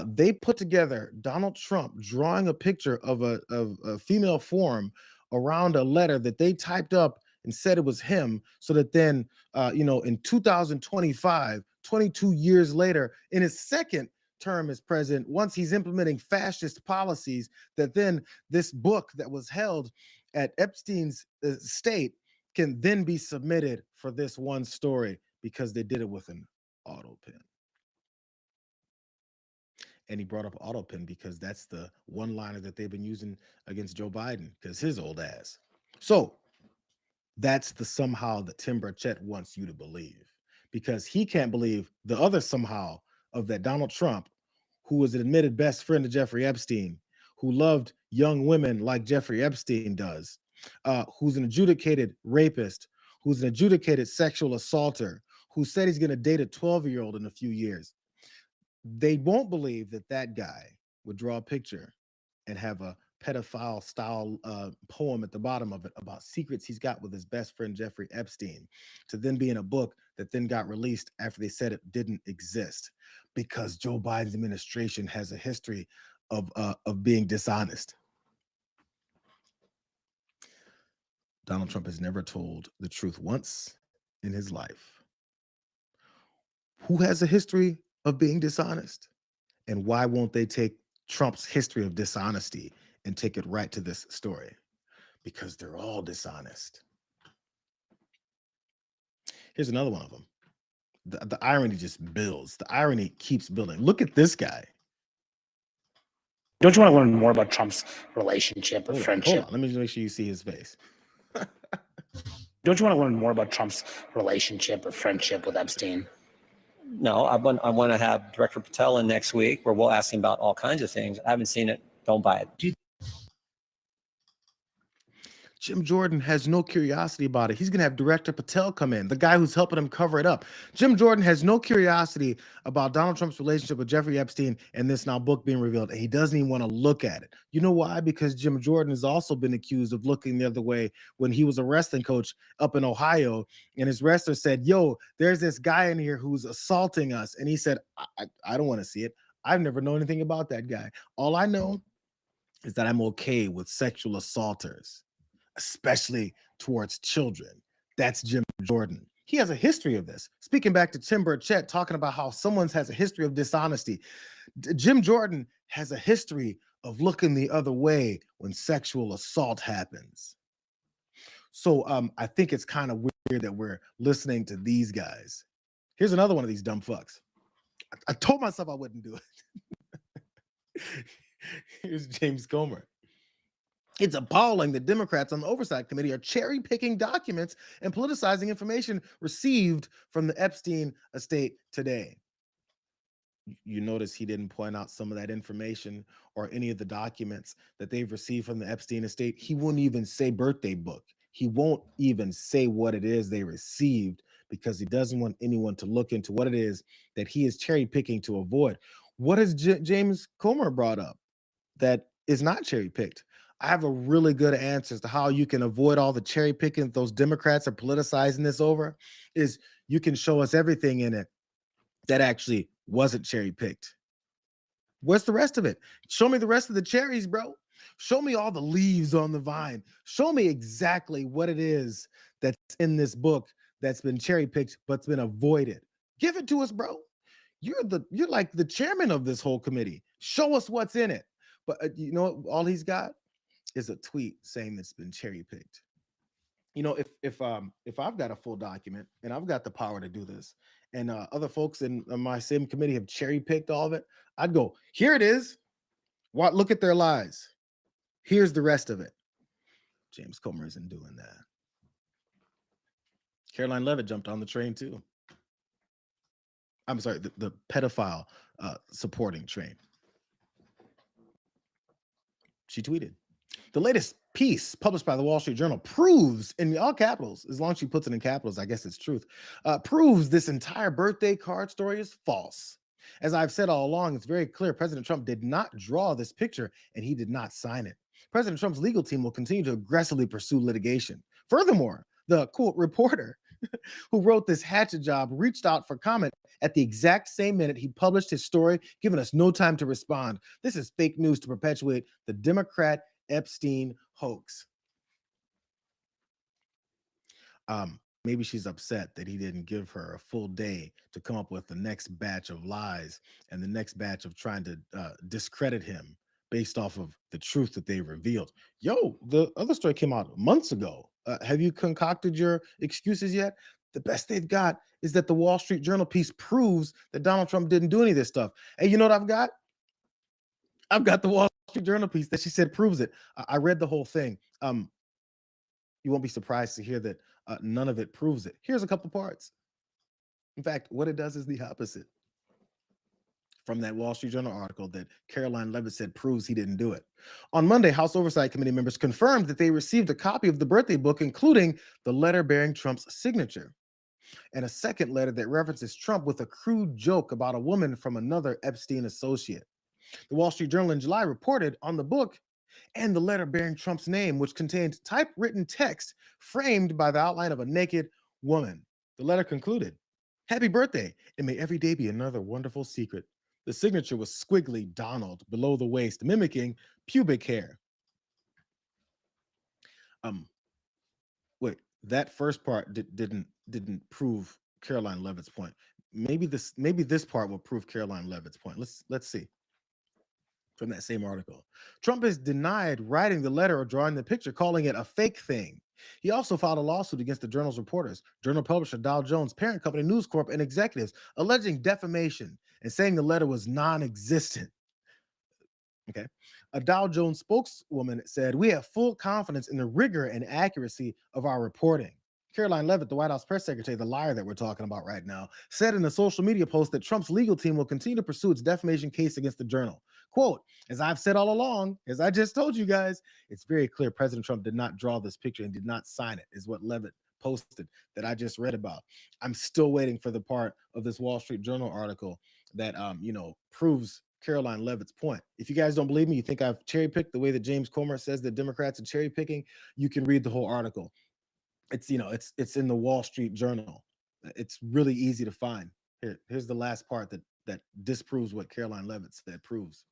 they put together Donald Trump drawing a picture of a female form around a letter that they typed up and said it was him, so that then, in 2025, 22 years later, in his second term as president, once he's implementing fascist policies, that then this book that was held at Epstein's estate can then be submitted for this one story because they did it with an auto pen. And he brought up auto pen because that's the one-liner that they've been using against Joe Biden, because his old ass. So that's the somehow that Tim Burchett wants you to believe, because he can't believe the other somehow of that Donald Trump, who was an admitted best friend of Jeffrey Epstein, who loved young women like Jeffrey Epstein does, who's an adjudicated rapist, who's an adjudicated sexual assaulter, who said he's going to date a 12-year-old in a few years. They won't believe that that guy would draw a picture and have a pedophile style poem at the bottom of it about secrets he's got with his best friend Jeffrey Epstein, to then be in a book that then got released after they said it didn't exist, because Joe Biden's administration has a history of being dishonest. Donald Trump has never told the truth once in his life. Who has a history of being dishonest? And why won't they take Trump's history of dishonesty and take it right to this story? Because they're all dishonest. Here's another one of them. The irony just builds. The irony keeps building. Look at this guy. Don't you want to learn more about Trump's relationship or friendship? Hold on. Let me just make sure you see his face. Don't you want to learn more about Trump's relationship or friendship with Epstein? No, I want to have Director Patel in next week where we'll ask him about all kinds of things. I haven't seen it. Don't buy it. Jim Jordan has no curiosity about it. He's going to have Director Patel come in, the guy who's helping him cover it up. Jim Jordan has no curiosity about Donald Trump's relationship with Jeffrey Epstein and this now book being revealed. And he doesn't even want to look at it. You know why? Because Jim Jordan has also been accused of looking the other way when he was a wrestling coach up in Ohio. And his wrestler said, yo, there's this guy in here who's assaulting us. And he said, I don't want to see it. I've never known anything about that guy. All I know is that I'm okay with sexual assaulters, especially towards children. That's Jim Jordan. He has a history of this. Speaking back to Tim Burchett, talking about how someone has a history of dishonesty. Jim Jordan has a history of looking the other way when sexual assault happens. So I think it's kind of weird that we're listening to these guys. Here's another one of these dumb fucks. I told myself I wouldn't do it. Here's James Comer. It's appalling that Democrats on the Oversight Committee are cherry-picking documents and politicizing information received from the Epstein estate today. You notice he didn't point out some of that information or any of the documents that they've received from the Epstein estate. He won't even say birthday book. He won't even say what it is they received because he doesn't want anyone to look into what it is that he is cherry picking to avoid. What has James Comer brought up that is not cherry picked? I have a really good answer as to how you can avoid all the cherry picking those Democrats are politicizing this over. Is you can show us everything in it that actually wasn't cherry picked. What's the rest of it? Show me the rest of the cherries, bro. Show me all the leaves on the vine. Show me exactly what it is that's in this book that's been cherry picked but's been avoided. Give it to us, bro. You're like the chairman of this whole committee. Show us what's in it. But you know what? All he's got is a tweet saying it's been cherry picked. You know, if I've got a full document and I've got the power to do this, and other folks in my same committee have cherry picked all of it, I'd go, here it is. What? Look at their lies. Here's the rest of it. James Comer isn't doing that. Caroline Leavitt jumped on the train too. I'm sorry, the pedophile supporting train. She tweeted, the latest piece published by the Wall Street Journal proves, in all capitals, as long as she puts it in capitals, I guess it's truth, proves this entire birthday card story is false. As I've said all along, it's very clear President Trump did not draw this picture and he did not sign it. President Trump's legal team will continue to aggressively pursue litigation. Furthermore, the quote reporter who wrote this hatchet job reached out for comment at the exact same minute he published his story, giving us no time to respond. This is fake news to perpetuate the Democrat Epstein hoax. Maybe she's upset that he didn't give her a full day to come up with the next batch of lies and the next batch of trying to discredit him based off of the truth that they revealed. Yo, the other story came out months ago. Have you concocted your excuses yet? The best they've got is that the Wall Street Journal piece proves that Donald Trump didn't do any of this stuff. Hey, you know what I've got? I've got the Wall Street Journal piece that she said proves it. I read the whole thing. You won't be surprised to hear that none of it proves it. Here's a couple parts. In fact, what it does is the opposite. From that Wall Street Journal article that Caroline Leavitt said proves he didn't do it. On Monday, House Oversight Committee members confirmed that they received a copy of the birthday book, including the letter bearing Trump's signature, and a second letter that references Trump with a crude joke about a woman from another Epstein associate. The Wall Street Journal in July reported on the book and the letter bearing Trump's name, which contained typewritten text framed by the outline of a naked woman. The letter concluded, "Happy birthday, and may every day be another wonderful secret." The signature was squiggly Donald below the waist, mimicking pubic hair. Wait, that first part didn't prove Caroline Leavitt's point. Maybe this part will prove Caroline Leavitt's point. Let's see. From that same article, Trump has denied writing the letter or drawing the picture, calling it a fake thing. He also filed a lawsuit against the Journal's reporters, Journal publisher Dow Jones, parent company News Corp, and executives, alleging defamation and saying the letter was non-existent. Okay. A Dow Jones spokeswoman said, "We have full confidence in the rigor and accuracy of our reporting." Caroline Leavitt, the White House press secretary, the liar that we're talking about right now, said in a social media post that Trump's legal team will continue to pursue its defamation case against the Journal. Quote, "As I've said all along, as I just told you guys, it's very clear President Trump did not draw this picture and did not sign it," is what Leavitt posted that I just read about. I'm still waiting for the part of this Wall Street Journal article that proves Caroline Leavitt's point. If you guys don't believe me, you think I've cherry picked the way that James Comer says that Democrats are cherry picking, you can read the whole article. It's it's in the Wall Street Journal. It's really easy to find. Here's the last part that disproves what Caroline Leavitt said proves.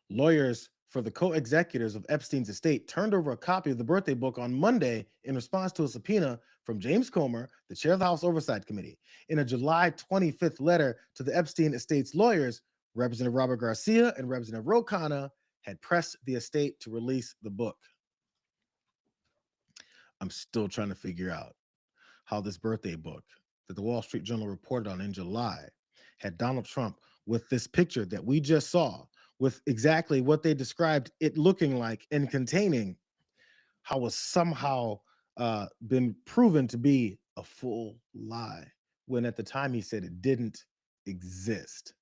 Lawyers for the co-executors of Epstein's estate turned over a copy of the birthday book on Monday in response to a subpoena from James Comer, the chair of the House Oversight Committee. In a July 25th letter to the Epstein estate's lawyers, Representative Robert Garcia and Representative Ro Khanna had pressed the estate to release the book. I'm still trying to figure out how this birthday book that the Wall Street Journal reported on in July had Donald Trump with this picture that we just saw, with exactly what they described it looking like and containing, how was somehow been proven to be a full lie, when at the time he said it didn't exist.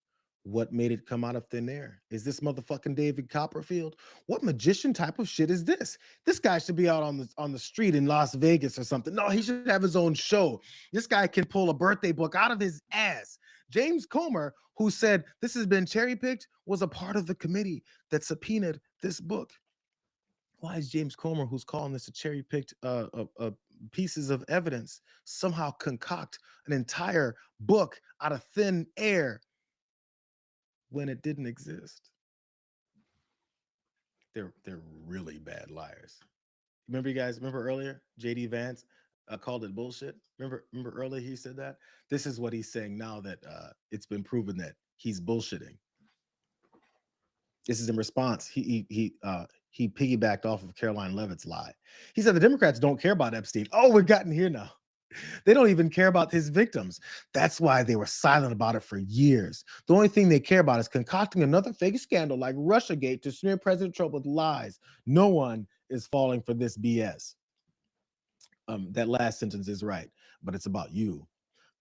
What made it come out of thin air? Is this motherfucking David Copperfield? What magician type of shit is this? This guy should be out on the street in Las Vegas or something. No, he should have his own show. This guy can pull a birthday book out of his ass. James Comer, who said this has been cherry-picked, was a part of the committee that subpoenaed this book. Why is James Comer, who's calling this a cherry-picked pieces of evidence, somehow concoct an entire book out of thin air when it didn't exist? They're really bad liars. Remember, you guys, remember earlier, JD Vance called it bullshit? Remember earlier he said that? This is what he's saying now that it's been proven that he's bullshitting. This is in response. He piggybacked off of Caroline Levitt's lie. He said the Democrats don't care about Epstein. Oh, we've gotten here now. They don't even care about his victims. That's why they were silent about it for years. The only thing they care about is concocting another fake scandal like Russiagate to smear President Trump with lies. No one is falling for this BS. That last sentence is right, but it's about you.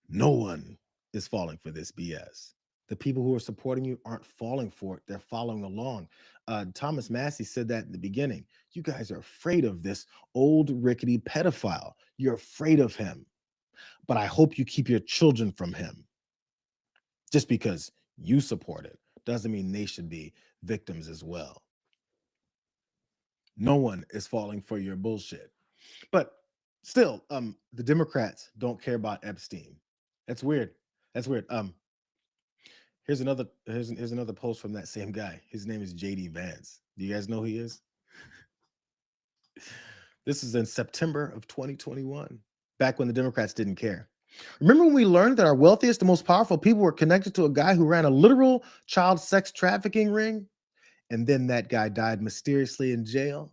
No one is falling for this BS. The people who are supporting you aren't falling for it. They're following along. Thomas Massey said that in the beginning. You guys are afraid of this old rickety pedophile. You're afraid of him. But I hope you keep your children from him. Just because you support it doesn't mean they should be victims as well. No one is falling for your bullshit. But still, the Democrats don't care about Epstein. That's weird. That's weird. Here's another post from that same guy. His name is JD Vance. Do you guys know who he is? This is in September of 2021, back when the Democrats didn't care. Remember when we learned that our wealthiest and most powerful people were connected to a guy who ran a literal child sex trafficking ring? And then that guy died mysteriously in jail.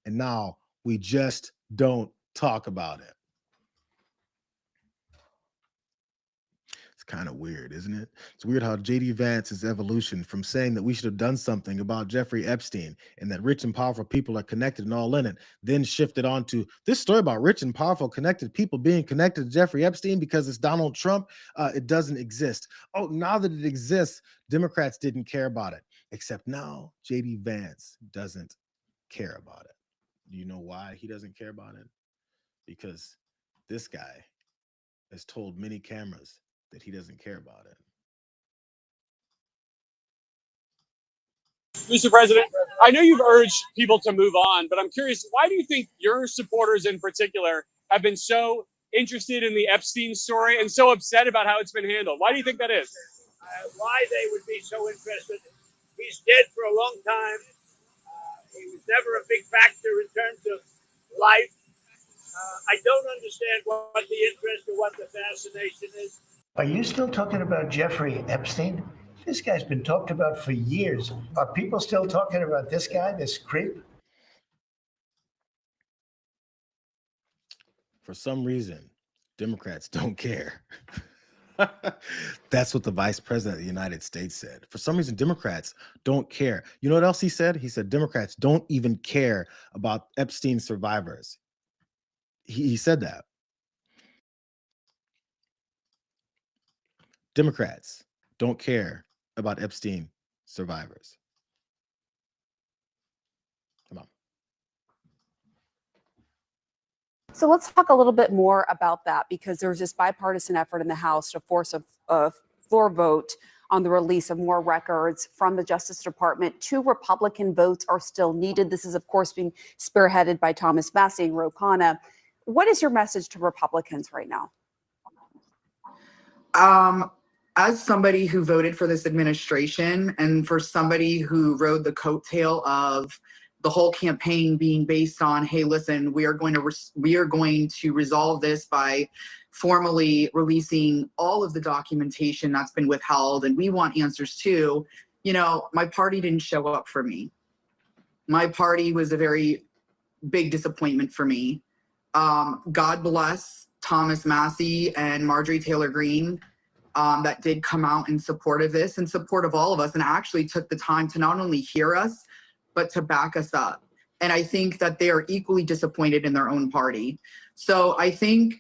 And now we just don't talk about it. Kind of weird, isn't it? It's weird how JD Vance's evolution from saying that we should have done something about Jeffrey Epstein and that rich and powerful people are connected and all in it, then shifted on to this story about rich and powerful connected people being connected to Jeffrey Epstein because it's Donald Trump. It doesn't exist. Oh, now that it exists, Democrats didn't care about it. Except now JD Vance doesn't care about it. Do you know why he doesn't care about it? Because this guy has told many cameras that he doesn't care about it. Mr. President, I know you've urged people to move on, but I'm curious, why do you think your supporters in particular have been so interested in the Epstein story and so upset about how it's been handled? Why do you think that is? Why they would be so interested. He's dead for a long time. He was never a big factor in terms of life. I don't understand what the interest or what the fascination is. Are you still talking about Jeffrey Epstein? This guy's been talked about for years. Are people still talking about this guy, this creep? For some reason, Democrats don't care. That's what the vice president of the United States said. For some reason, Democrats don't care. You know what else he said? He said Democrats don't even care about Epstein survivors. He said that. Democrats don't care about Epstein survivors. Come on. So let's talk a little bit more about that, because there's this bipartisan effort in the House to force a floor vote on the release of more records from the Justice Department. 2 Republican votes are still needed. This is, of course, being spearheaded by Thomas Massey and Ro Khanna. What is your message to Republicans right now? As somebody who voted for this administration and for somebody who rode the coattail of the whole campaign being based on, hey, listen, we are going to resolve this by formally releasing all of the documentation that's been withheld, and we want answers too. You know, my party didn't show up for me. My party was a very big disappointment for me. God bless Thomas Massey and Marjorie Taylor Greene that did come out in support of this, in support of all of us, and actually took the time to not only hear us, but to back us up. And I think that they are equally disappointed in their own party. So I think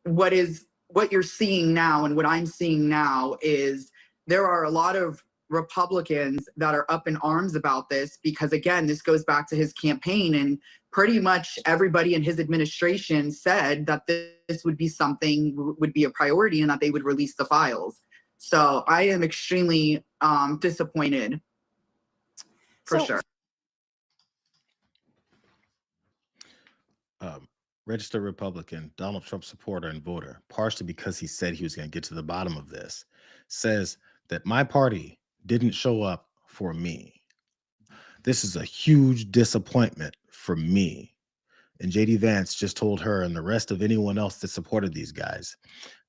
what is what you're seeing now and what I'm seeing now is there are a lot of Republicans that are up in arms about this because, again, this goes back to his campaign, and pretty much everybody in his administration said that this would be something, would be a priority, and that they would release the files. So I am extremely disappointed, for sure. Registered Republican, Donald Trump supporter and voter, partially because he said he was going to get to the bottom of this, says that my party didn't show up for me. This is a huge disappointment for me. And JD Vance just told her and the rest of anyone else that supported these guys,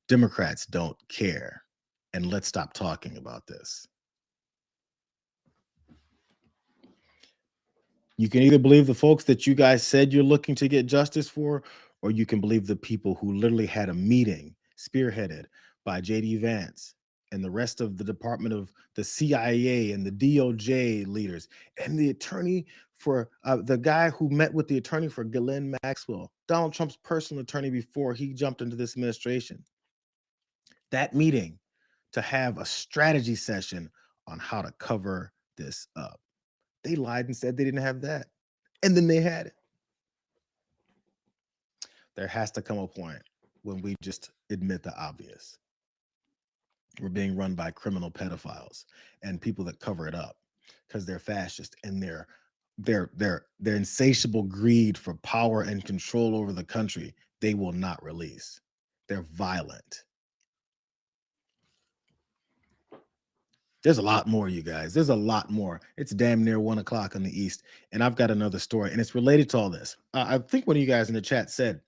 Democrats don't care. And let's stop talking about this. You can either believe the folks that you guys said you're looking to get justice for, or you can believe the people who literally had a meeting spearheaded by JD Vance and the rest of the Department of the CIA and the DOJ leaders and the attorney for the guy who met with the attorney for Ghislaine Maxwell, Donald Trump's personal attorney before he jumped into this administration. That meeting to have a strategy session on how to cover this up. They lied and said they didn't have that. And then they had it. There has to come a point when we just admit the obvious. We're being run by criminal pedophiles and people that cover it up because they're fascist and their insatiable greed for power and control over the country, they will not release. They're violent. There's a lot more, you guys. There's a lot more. It's damn near 1 o'clock in the East. And I've got another story, and it's related to all this. I think one of you guys in the chat said,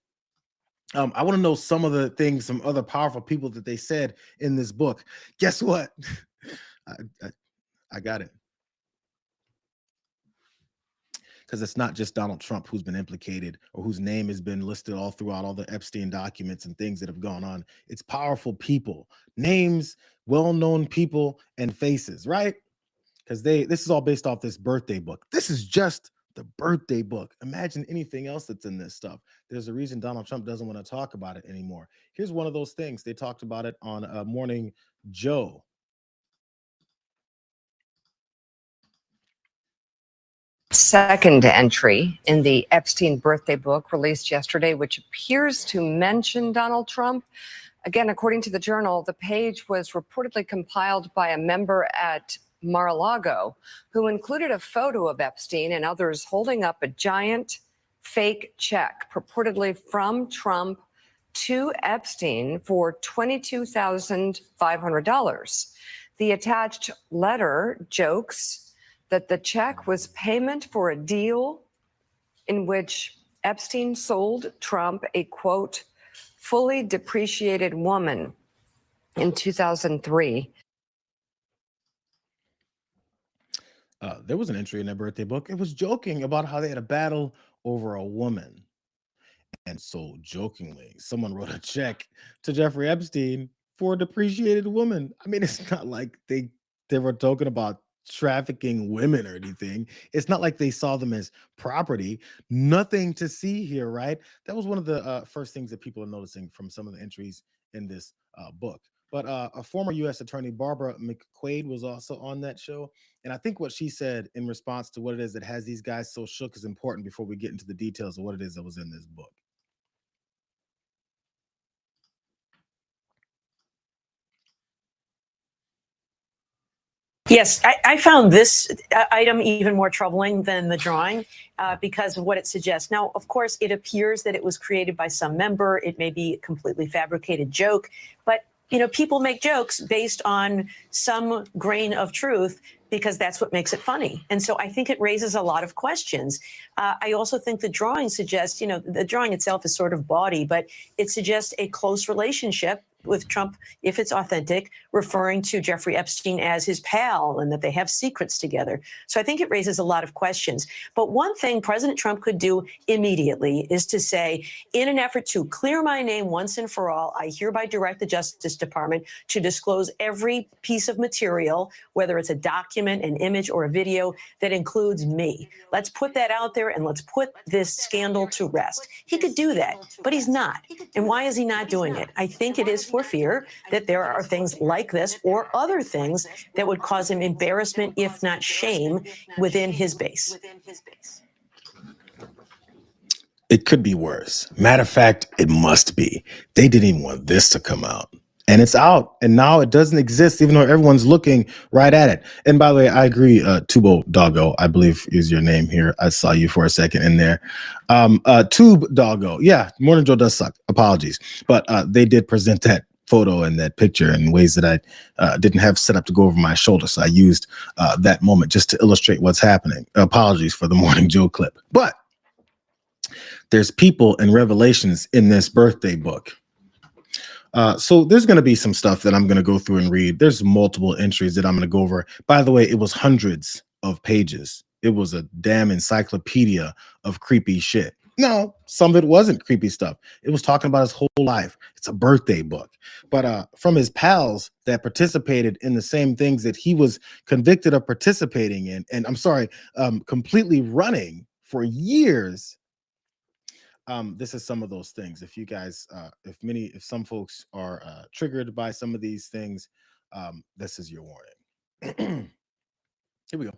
I want to know some of the things, some other powerful people that they said in this book. Guess what? I got it. Because it's not just Donald Trump who's been implicated or whose name has been listed all throughout all the Epstein documents and things that have gone on. It's powerful people, names, well-known people, and faces, right? Because this is all based off this birthday book. This is just the birthday book. Imagine anything else that's in this stuff. There's a reason Donald Trump doesn't want to talk about it anymore. Here's one of those things. They talked about it on Morning Joe. Second entry in the Epstein birthday book released yesterday, which appears to mention Donald Trump. Again, according to the Journal, the page was reportedly compiled by a member at Mar-a-Lago who included a photo of Epstein and others holding up a giant fake check purportedly from Trump to Epstein for $22,500. The attached letter jokes that the check was payment for a deal in which Epstein sold Trump a, quote, fully depreciated woman in 2003. There was an entry in that birthday book. It was joking about how they had a battle over a woman. And so jokingly, someone wrote a check to Jeffrey Epstein for a depreciated woman. I mean, it's not like they were talking about trafficking women or anything. It's not like they saw them as property. Nothing to see here, right? That was one of the first things that people are noticing from some of the entries in this book. But a former U.S. attorney, Barbara McQuaid, was also on that show. And I think what she said in response to what it is that has these guys so shook is important before we get into the details of what it is that was in this book. Yes, I found this item even more troubling than the drawing because of what it suggests. Now, of course, it appears that it was created by some member. It may be a completely fabricated joke, but you know, people make jokes based on some grain of truth because that's what makes it funny. And so I think it raises a lot of questions. I also think the drawing suggests, you know, the drawing itself is sort of bawdy, but it suggests a close relationship with Trump, if it's authentic, referring to Jeffrey Epstein as his pal and that they have secrets together. So I think it raises a lot of questions. But one thing President Trump could do immediately is to say, in an effort to clear my name once and for all, I hereby direct the Justice Department to disclose every piece of material, whether it's a document, an image, or a video that includes me. Let's put that out there and let's put this scandal to rest. He could do that, but he's not. And why is he not doing it? I think it is for fear that there are things like this or other things that would cause him embarrassment, if not shame, within his base. It could be worse. Matter of fact, it must be. They didn't even want this to come out. And it's out. And now it doesn't exist, even though everyone's looking right at it. And by the way, I agree, Tubo Doggo, I believe is your name here. I saw you for a second in there. Tube Doggo. Yeah, Morning Joe does suck. Apologies. But they did present that photo and that picture in ways that I didn't have set up to go over my shoulder. So I used that moment just to illustrate what's happening. Apologies for the Morning Joe clip. But there's people and revelations in this birthday book. So there's going to be some stuff that I'm going to go through and read. There's multiple entries that I'm going to go over. By the way, it was hundreds of pages. It was a damn encyclopedia of creepy shit. No, some of it wasn't creepy stuff. It was talking about his whole life. It's a birthday book. But from his pals that participated in the same things that he was convicted of participating in, and I'm sorry, completely running for years. This is some of those things. If you guys, if some folks are triggered by some of these things, this is your warning. Here we go.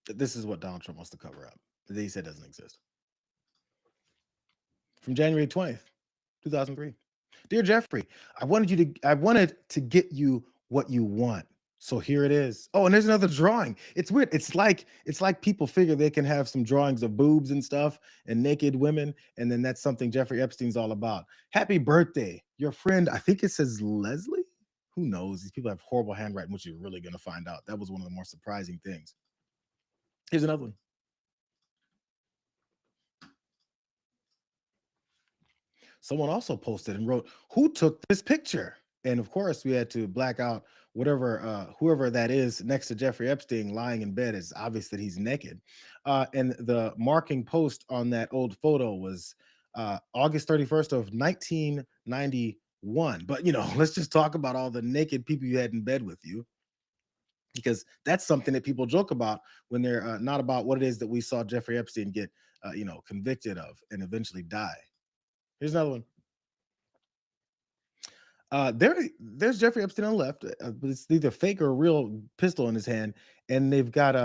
This is what Donald Trump wants to cover up. That he said doesn't exist. From January 20th, 2003. Dear Jeffrey, I wanted to get you what you want. So here it is. Oh, and there's another drawing. It's weird. It's like people figure they can have some drawings of boobs and stuff and naked women, and then that's something Jeffrey Epstein's all about. Happy birthday, your friend. I think it says Leslie. Who knows? These people have horrible handwriting, which you're really going to find out. That was one of the more surprising things. Here's another one. Someone also posted and wrote, "Who took this picture?" And of course, we had to black out whoever that is next to Jeffrey Epstein lying in bed. It's obvious that he's naked. And the marking post on that old photo was August 31st of 1991. But, let's just talk about all the naked people you had in bed with you, because that's something that people joke about when they're not about what it is that we saw Jeffrey Epstein get, convicted of and eventually die. Here's another one. There's Jeffrey Epstein on the left, but it's either fake or a real pistol in his hand, and they've got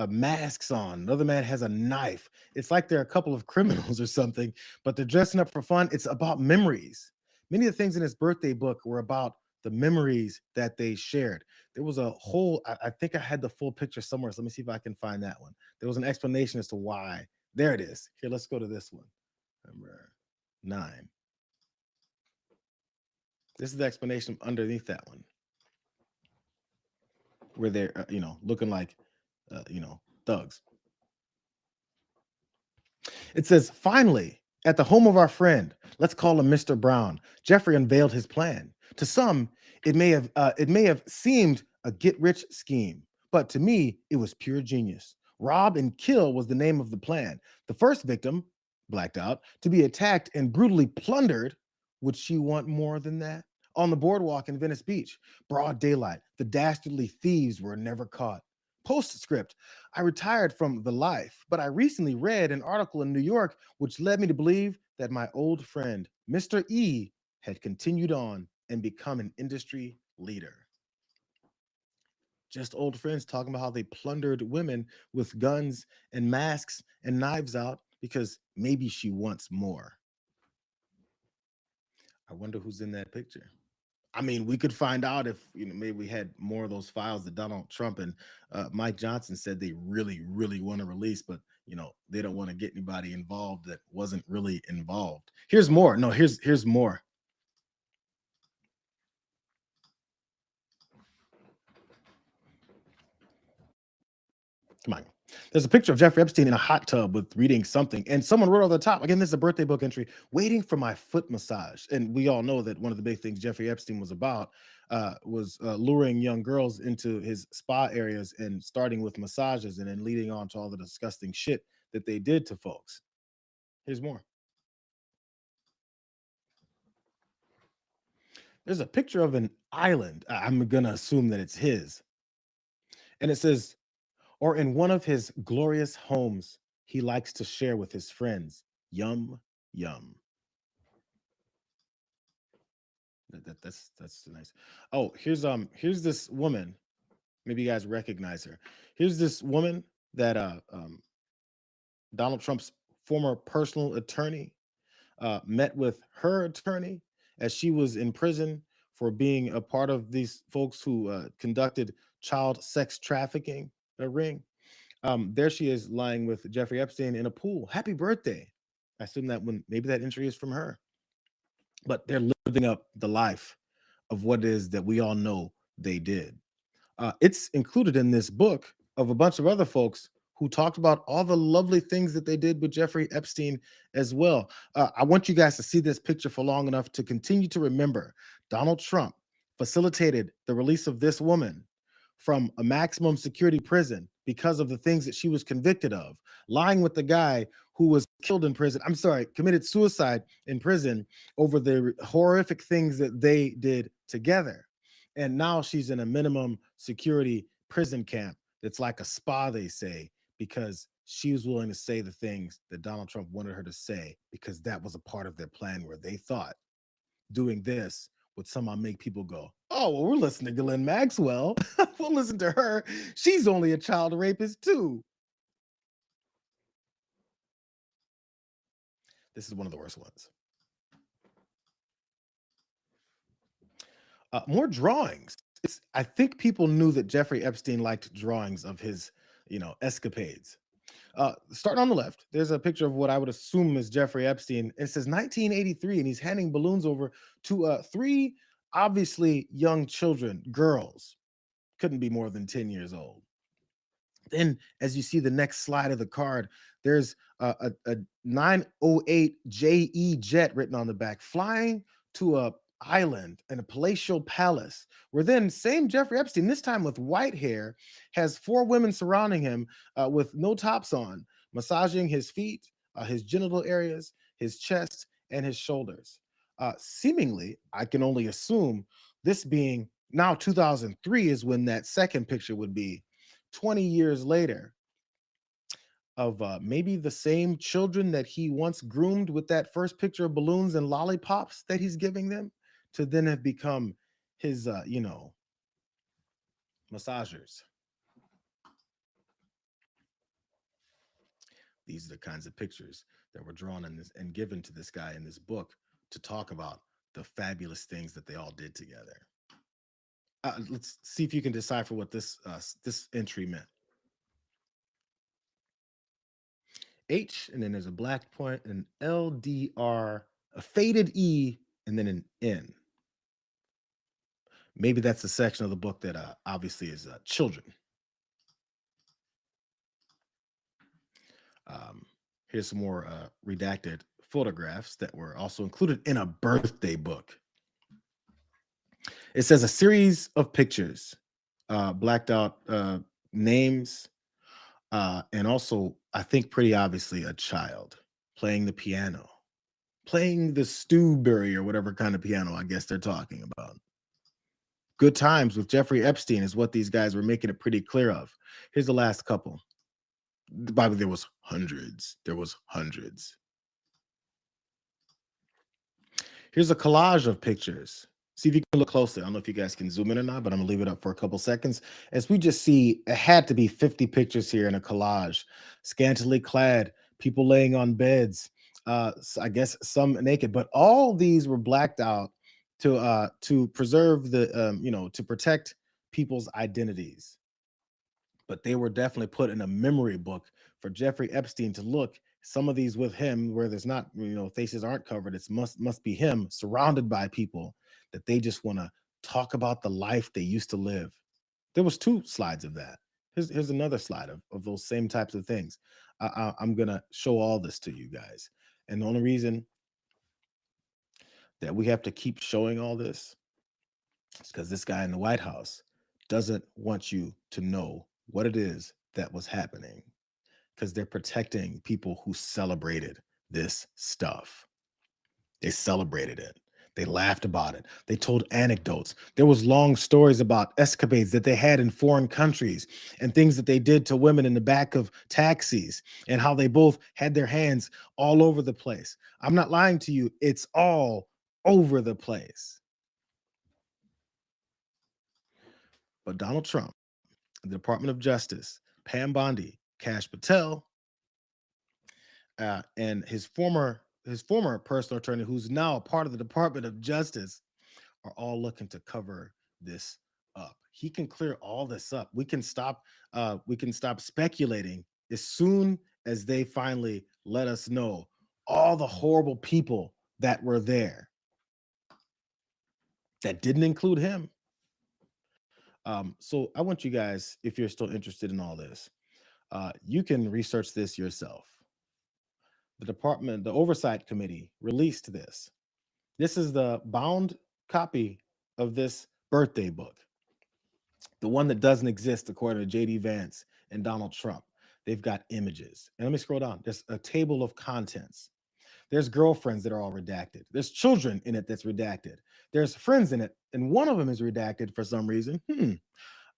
masks on. Another man has a knife. It's like they're a couple of criminals or something, but they're dressing up for fun. It's about memories. Many of the things in his birthday book were about the memories that they shared. There was a whole, I think I had the full picture somewhere, so let me see if I can find that one. There was an explanation as to why. There it is. Here, let's go to this one. Number 9. This is the explanation underneath that one, where they're, looking like, thugs. It says, finally, at the home of our friend, let's call him Mr. Brown, Jeffrey unveiled his plan. To some, it may have seemed a get-rich scheme, but to me, it was pure genius. Rob and kill was the name of the plan. The first victim, blacked out, to be attacked and brutally plundered. Would she want more than that? On the boardwalk in Venice Beach, broad daylight, the dastardly thieves were never caught. Postscript, I retired from the life, but I recently read an article in New York which led me to believe that my old friend, Mr. E, had continued on and become an industry leader. Just old friends talking about how they plundered women with guns and masks and knives out because maybe she wants more. I wonder who's in that picture. I mean, we could find out if, maybe we had more of those files that Donald Trump and Mike Johnson said they really, really want to release, but, they don't want to get anybody involved that wasn't really involved. Here's more. No, here's more. Come on. There's a picture of Jeffrey Epstein in a hot tub with reading something, and someone wrote on the top, again, this is a birthday book entry, waiting for my foot massage. And we all know that one of the big things Jeffrey Epstein was about was luring young girls into his spa areas and starting with massages and then leading on to all the disgusting shit that they did to folks. Here's more. There's a picture of an island. I'm going to assume that it's his. And it says, or in one of his glorious homes he likes to share with his friends. Yum, yum. That's nice. Oh, here's this woman. Maybe you guys recognize her. Here's this woman that Donald Trump's former personal attorney met with her attorney as she was in prison for being a part of these folks who conducted child sex trafficking ring. There she is lying with Jeffrey Epstein in a pool. Happy birthday. I assume that maybe that entry is from her. But they're living up the life of what it is that we all know they did. It's included in this book of a bunch of other folks who talked about all the lovely things that they did with Jeffrey Epstein as well. I want you guys to see this picture for long enough to continue to remember Donald Trump facilitated the release of this woman from a maximum security prison because of the things that she was convicted of, lying with the guy who was killed in prison. I'm sorry, committed suicide in prison over the horrific things that they did together. And now she's in a minimum security prison camp that's like a spa, they say, because she was willing to say the things that Donald Trump wanted her to say, because that was a part of their plan where they thought doing this would somehow make people go, oh, well, we're listening to Ghislaine Maxwell. We'll listen to her. She's only a child rapist too. This is one of the worst ones. More drawings. I think people knew that Jeffrey Epstein liked drawings of his, escapades. Starting on the left, there's a picture of what I would assume is Jeffrey Epstein. It says 1983, and he's handing balloons over to 3 obviously young children, girls. Couldn't be more than 10 years old. Then, as you see the next slide of the card, there's a 908 JE jet written on the back, flying to a island and a palatial palace, where then same Jeffrey Epstein, this time with white hair, has 4 women surrounding him with no tops on, massaging his feet, his genital areas, his chest, and his shoulders. Seemingly, I can only assume this being now 2003 is when that second picture would be, 20 years later, of maybe the same children that he once groomed with that first picture of balloons and lollipops that he's giving them, to then have become his, massagers. These are the kinds of pictures that were drawn in this and given to this guy in this book to talk about the fabulous things that they all did together. Let's see if you can decipher what this entry meant. H, and then there's a black point, an LDR, a faded E, and then an N. Maybe that's the section of the book that obviously is children. Here's some more redacted photographs that were also included in a birthday book. It says a series of pictures, blacked out names, and also, I think pretty obviously, a child playing the piano, playing the Stewberry or whatever kind of piano I guess they're talking about. Good times with Jeffrey Epstein is what these guys were making it pretty clear of. Here's the last couple. By the way, there was hundreds. There was hundreds. Here's a collage of pictures. See if you can look closely. I don't know if you guys can zoom in or not, but I'm gonna leave it up for a couple seconds. As we just see, it had to be 50 pictures here in a collage. Scantily clad, people laying on beds, I guess some naked, but all these were blacked out to preserve the, to protect people's identities. But they were definitely put in a memory book for Jeffrey Epstein to look. Some of these with him where there's not, faces aren't covered. It must be him surrounded by people that they just want to talk about the life they used to live. There was 2 slides of that. Here's another slide of those same types of things. I'm gonna show all this to you guys, and the only reason that we have to keep showing all this is because this guy in the White House doesn't want you to know what it is that was happening, because they're protecting people who celebrated this stuff. They celebrated it. They laughed about it. They told anecdotes. There was long stories about escapades that they had in foreign countries and things that they did to women in the back of taxis and how they both had their hands all over the place. I'm not lying to you. It's all over the place. But Donald Trump, the Department of Justice, Pam Bondi, Kash Patel, and his former personal attorney, who's now part of the Department of Justice, are all looking to cover this up. He can clear all this up. We can stop speculating as soon as they finally let us know all the horrible people that were there. That didn't include him. So I want you guys, if you're still interested in all this, you can research this yourself. The Oversight Committee released this. This is the bound copy of this birthday book, the one that doesn't exist according to J.D. Vance and Donald Trump. They've got images. And let me scroll down. There's a table of contents. There's girlfriends that are all redacted. There's children in it that's redacted. There's friends in it, and one of them is redacted for some reason.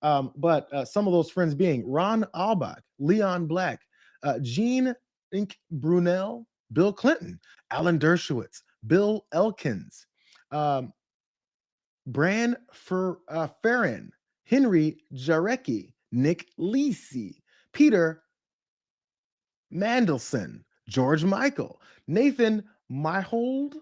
But some of those friends being Ron Albach, Leon Black, Jean Brunel, Bill Clinton, Alan Dershowitz, Bill Elkins, Bran Farron, Henry Jarecki, Nick Lisi, Peter Mandelson, George Michael, Nathan Myhold,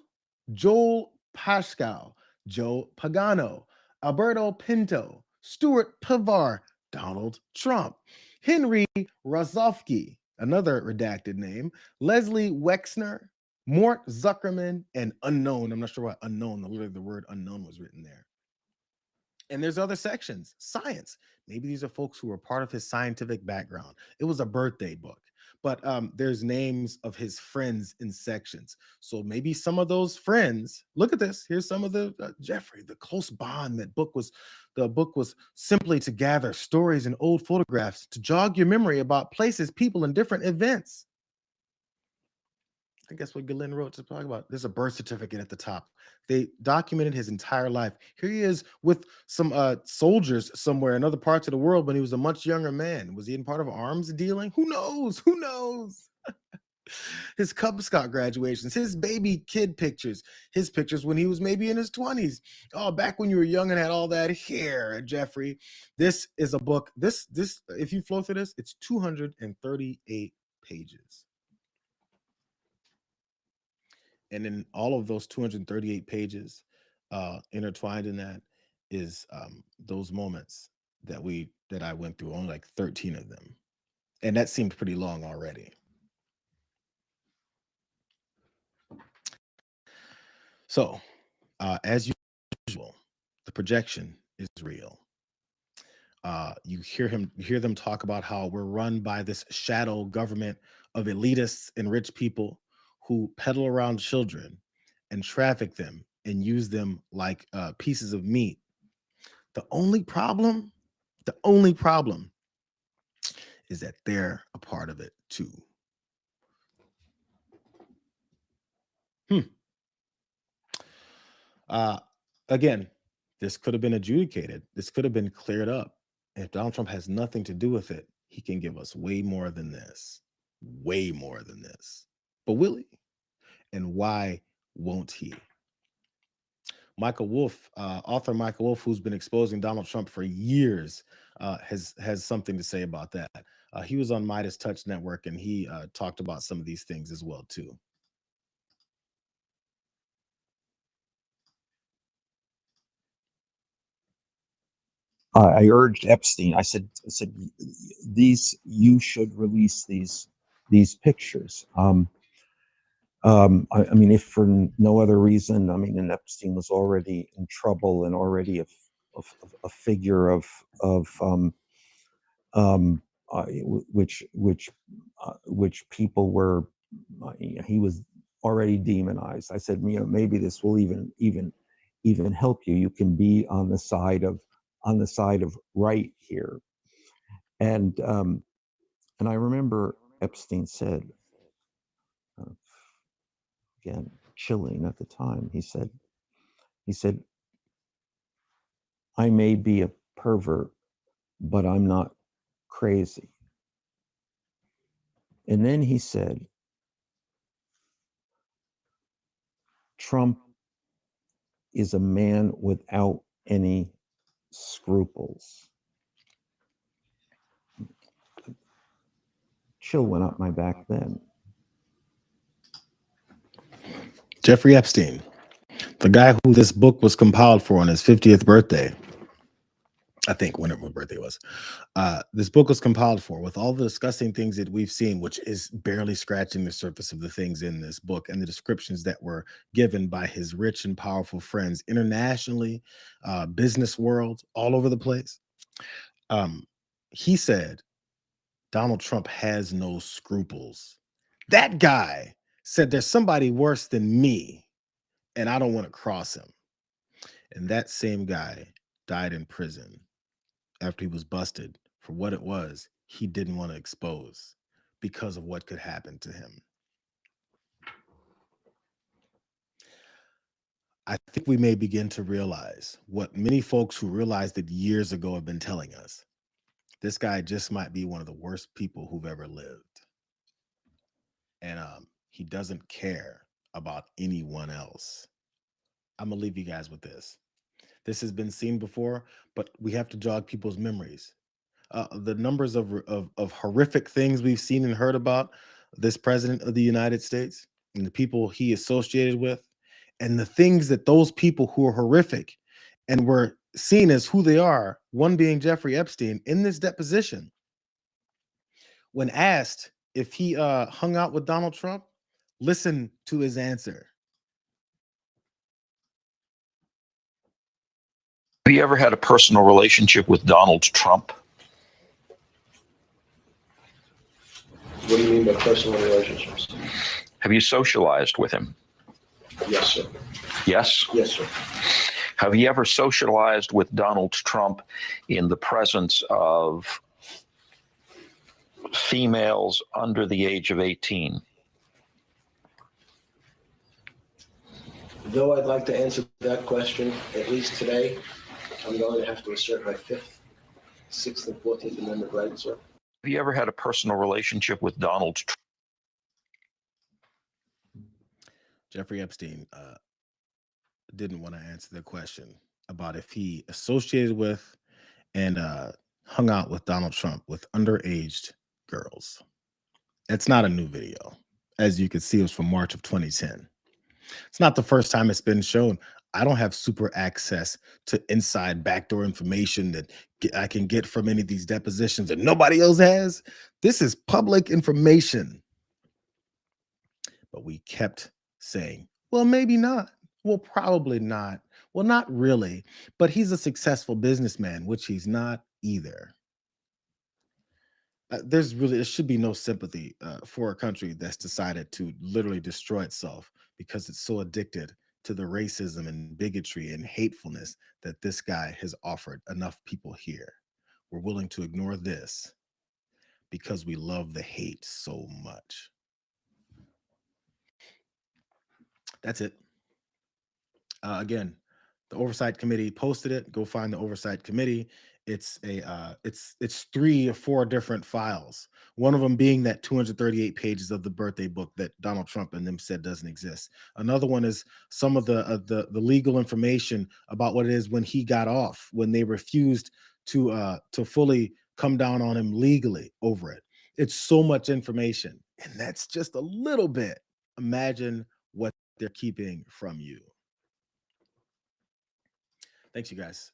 Joel Pascal, Joe Pagano, Alberto Pinto, Stuart Pavar, Donald Trump, Henry Rozovsky, another redacted name, Leslie Wexner, Mort Zuckerman, and unknown. I'm not sure why unknown, literally the word unknown was written there. And there's other sections, science. Maybe these are folks who were part of his scientific background. It was a birthday book, but there's names of his friends in sections. So maybe some of those friends, look at this. Here's some of the Jeffrey, the close bond. The book was simply to gather stories and old photographs to jog your memory about places, people, and different events. I guess what Glenn wrote to talk about. There's a birth certificate at the top. They documented his entire life. Here he is with some soldiers somewhere in other parts of the world when he was a much younger man. Was he in part of arms dealing? Who knows? Who knows? His Cub Scout graduations, his baby kid pictures, his pictures when he was maybe in his 20s. Oh, back when you were young and had all that hair, Jeffrey. This is a book. This, if you flow through this, it's 238 pages. And in all of those 238 pages, intertwined in that is those moments that I went through, only like 13 of them. And that seemed pretty long already. So, as usual, the projection is real. You hear them talk about how we're run by this shadow government of elitists and rich people who peddle around children and traffic them and use them like pieces of meat. The only problem is that they're a part of it too. Again, this could have been adjudicated. This could have been cleared up. And if Donald Trump has nothing to do with it, he can give us way more than this. Way more than this. But will he? And why won't he? Michael Wolff, author Michael Wolff, who's been exposing Donald Trump for years, has something to say about that. He was on Midas Touch Network, and he talked about some of these things as well, too. I urged Epstein. I said, you should release these pictures. I mean, if for no other reason, I mean, and Epstein was already in trouble and already a figure of which people were, he was already demonized. I said, maybe this will even help you. You can be on the side of right here. And I remember Epstein said, again, chilling at the time, he said, I may be a pervert, but I'm not crazy. And then he said, Trump is a man without any scruples. Chill went up my back then. Jeffrey Epstein, the guy who this book was compiled for on his 50th birthday, I think, whenever my birthday was. This book was compiled for, with all the disgusting things that we've seen, which is barely scratching the surface of the things in this book, and the descriptions that were given by his rich and powerful friends internationally, business world, all over the place. He said, Donald Trump has no scruples. That guy said there's somebody worse than me, and I don't want to cross him. And that same guy died in prison after he was busted for what it was he didn't want to expose because of what could happen to him. I think we may begin to realize what many folks who realized it years ago have been telling us. This guy just might be one of the worst people who've ever lived. And he doesn't care about anyone else. I'm going to leave you guys with this. This has been seen before, but we have to jog people's memories. The numbers of horrific things we've seen and heard about this president of the United States and the people he associated with, and the things that those people who are horrific and were seen as who they are, one being Jeffrey Epstein, in this deposition, when asked if he hung out with Donald Trump, listen to his answer. Have you ever had a personal relationship with Donald Trump? What do you mean by personal relationships? Have you socialized with him? Yes, sir. Yes? Yes, sir. Have you ever socialized with Donald Trump in the presence of females under the age of 18? Though I'd like to answer that question, at least today, I'm going to have to assert my 5th, 6th, and 14th Amendment rights, sir. Have you ever had a personal relationship with Donald Trump? Jeffrey Epstein didn't want to answer the question about if he associated with and hung out with Donald Trump with underage girls. It's not a new video. As you can see, it was from March of 2010. It's not the first time it's been shown. I don't have super access to inside backdoor information that I can get from any of these depositions that nobody else has. This is public information. But we kept saying, well, maybe not. Well, probably not. Well, not really. But he's a successful businessman, which he's not either. There should be no sympathy for a country that's decided to literally destroy itself because it's so addicted to the racism and bigotry and hatefulness that this guy has offered enough people here. We're willing to ignore this because we love the hate so much. That's it. Again, the Oversight Committee posted it. Go find the Oversight Committee. It's 3 or 4 different files. One of them being that 238 pages of the birthday book that Donald Trump and them said doesn't exist. Another one is some of the legal information about what it is when he got off, when they refused to fully come down on him legally over it. It's so much information, and that's just a little bit. Imagine what they're keeping from you. Thanks, you guys.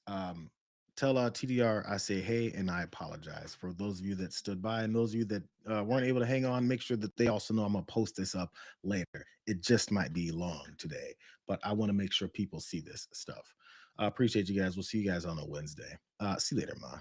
Tell TDR I say hey, and I apologize for those of you that stood by, and those of you that weren't able to hang on. Make sure that they also know I'm gonna post this up later. It just might be long today, but I want to make sure people see this stuff. I appreciate you guys. We'll see you guys on a Wednesday. See you later, Ma.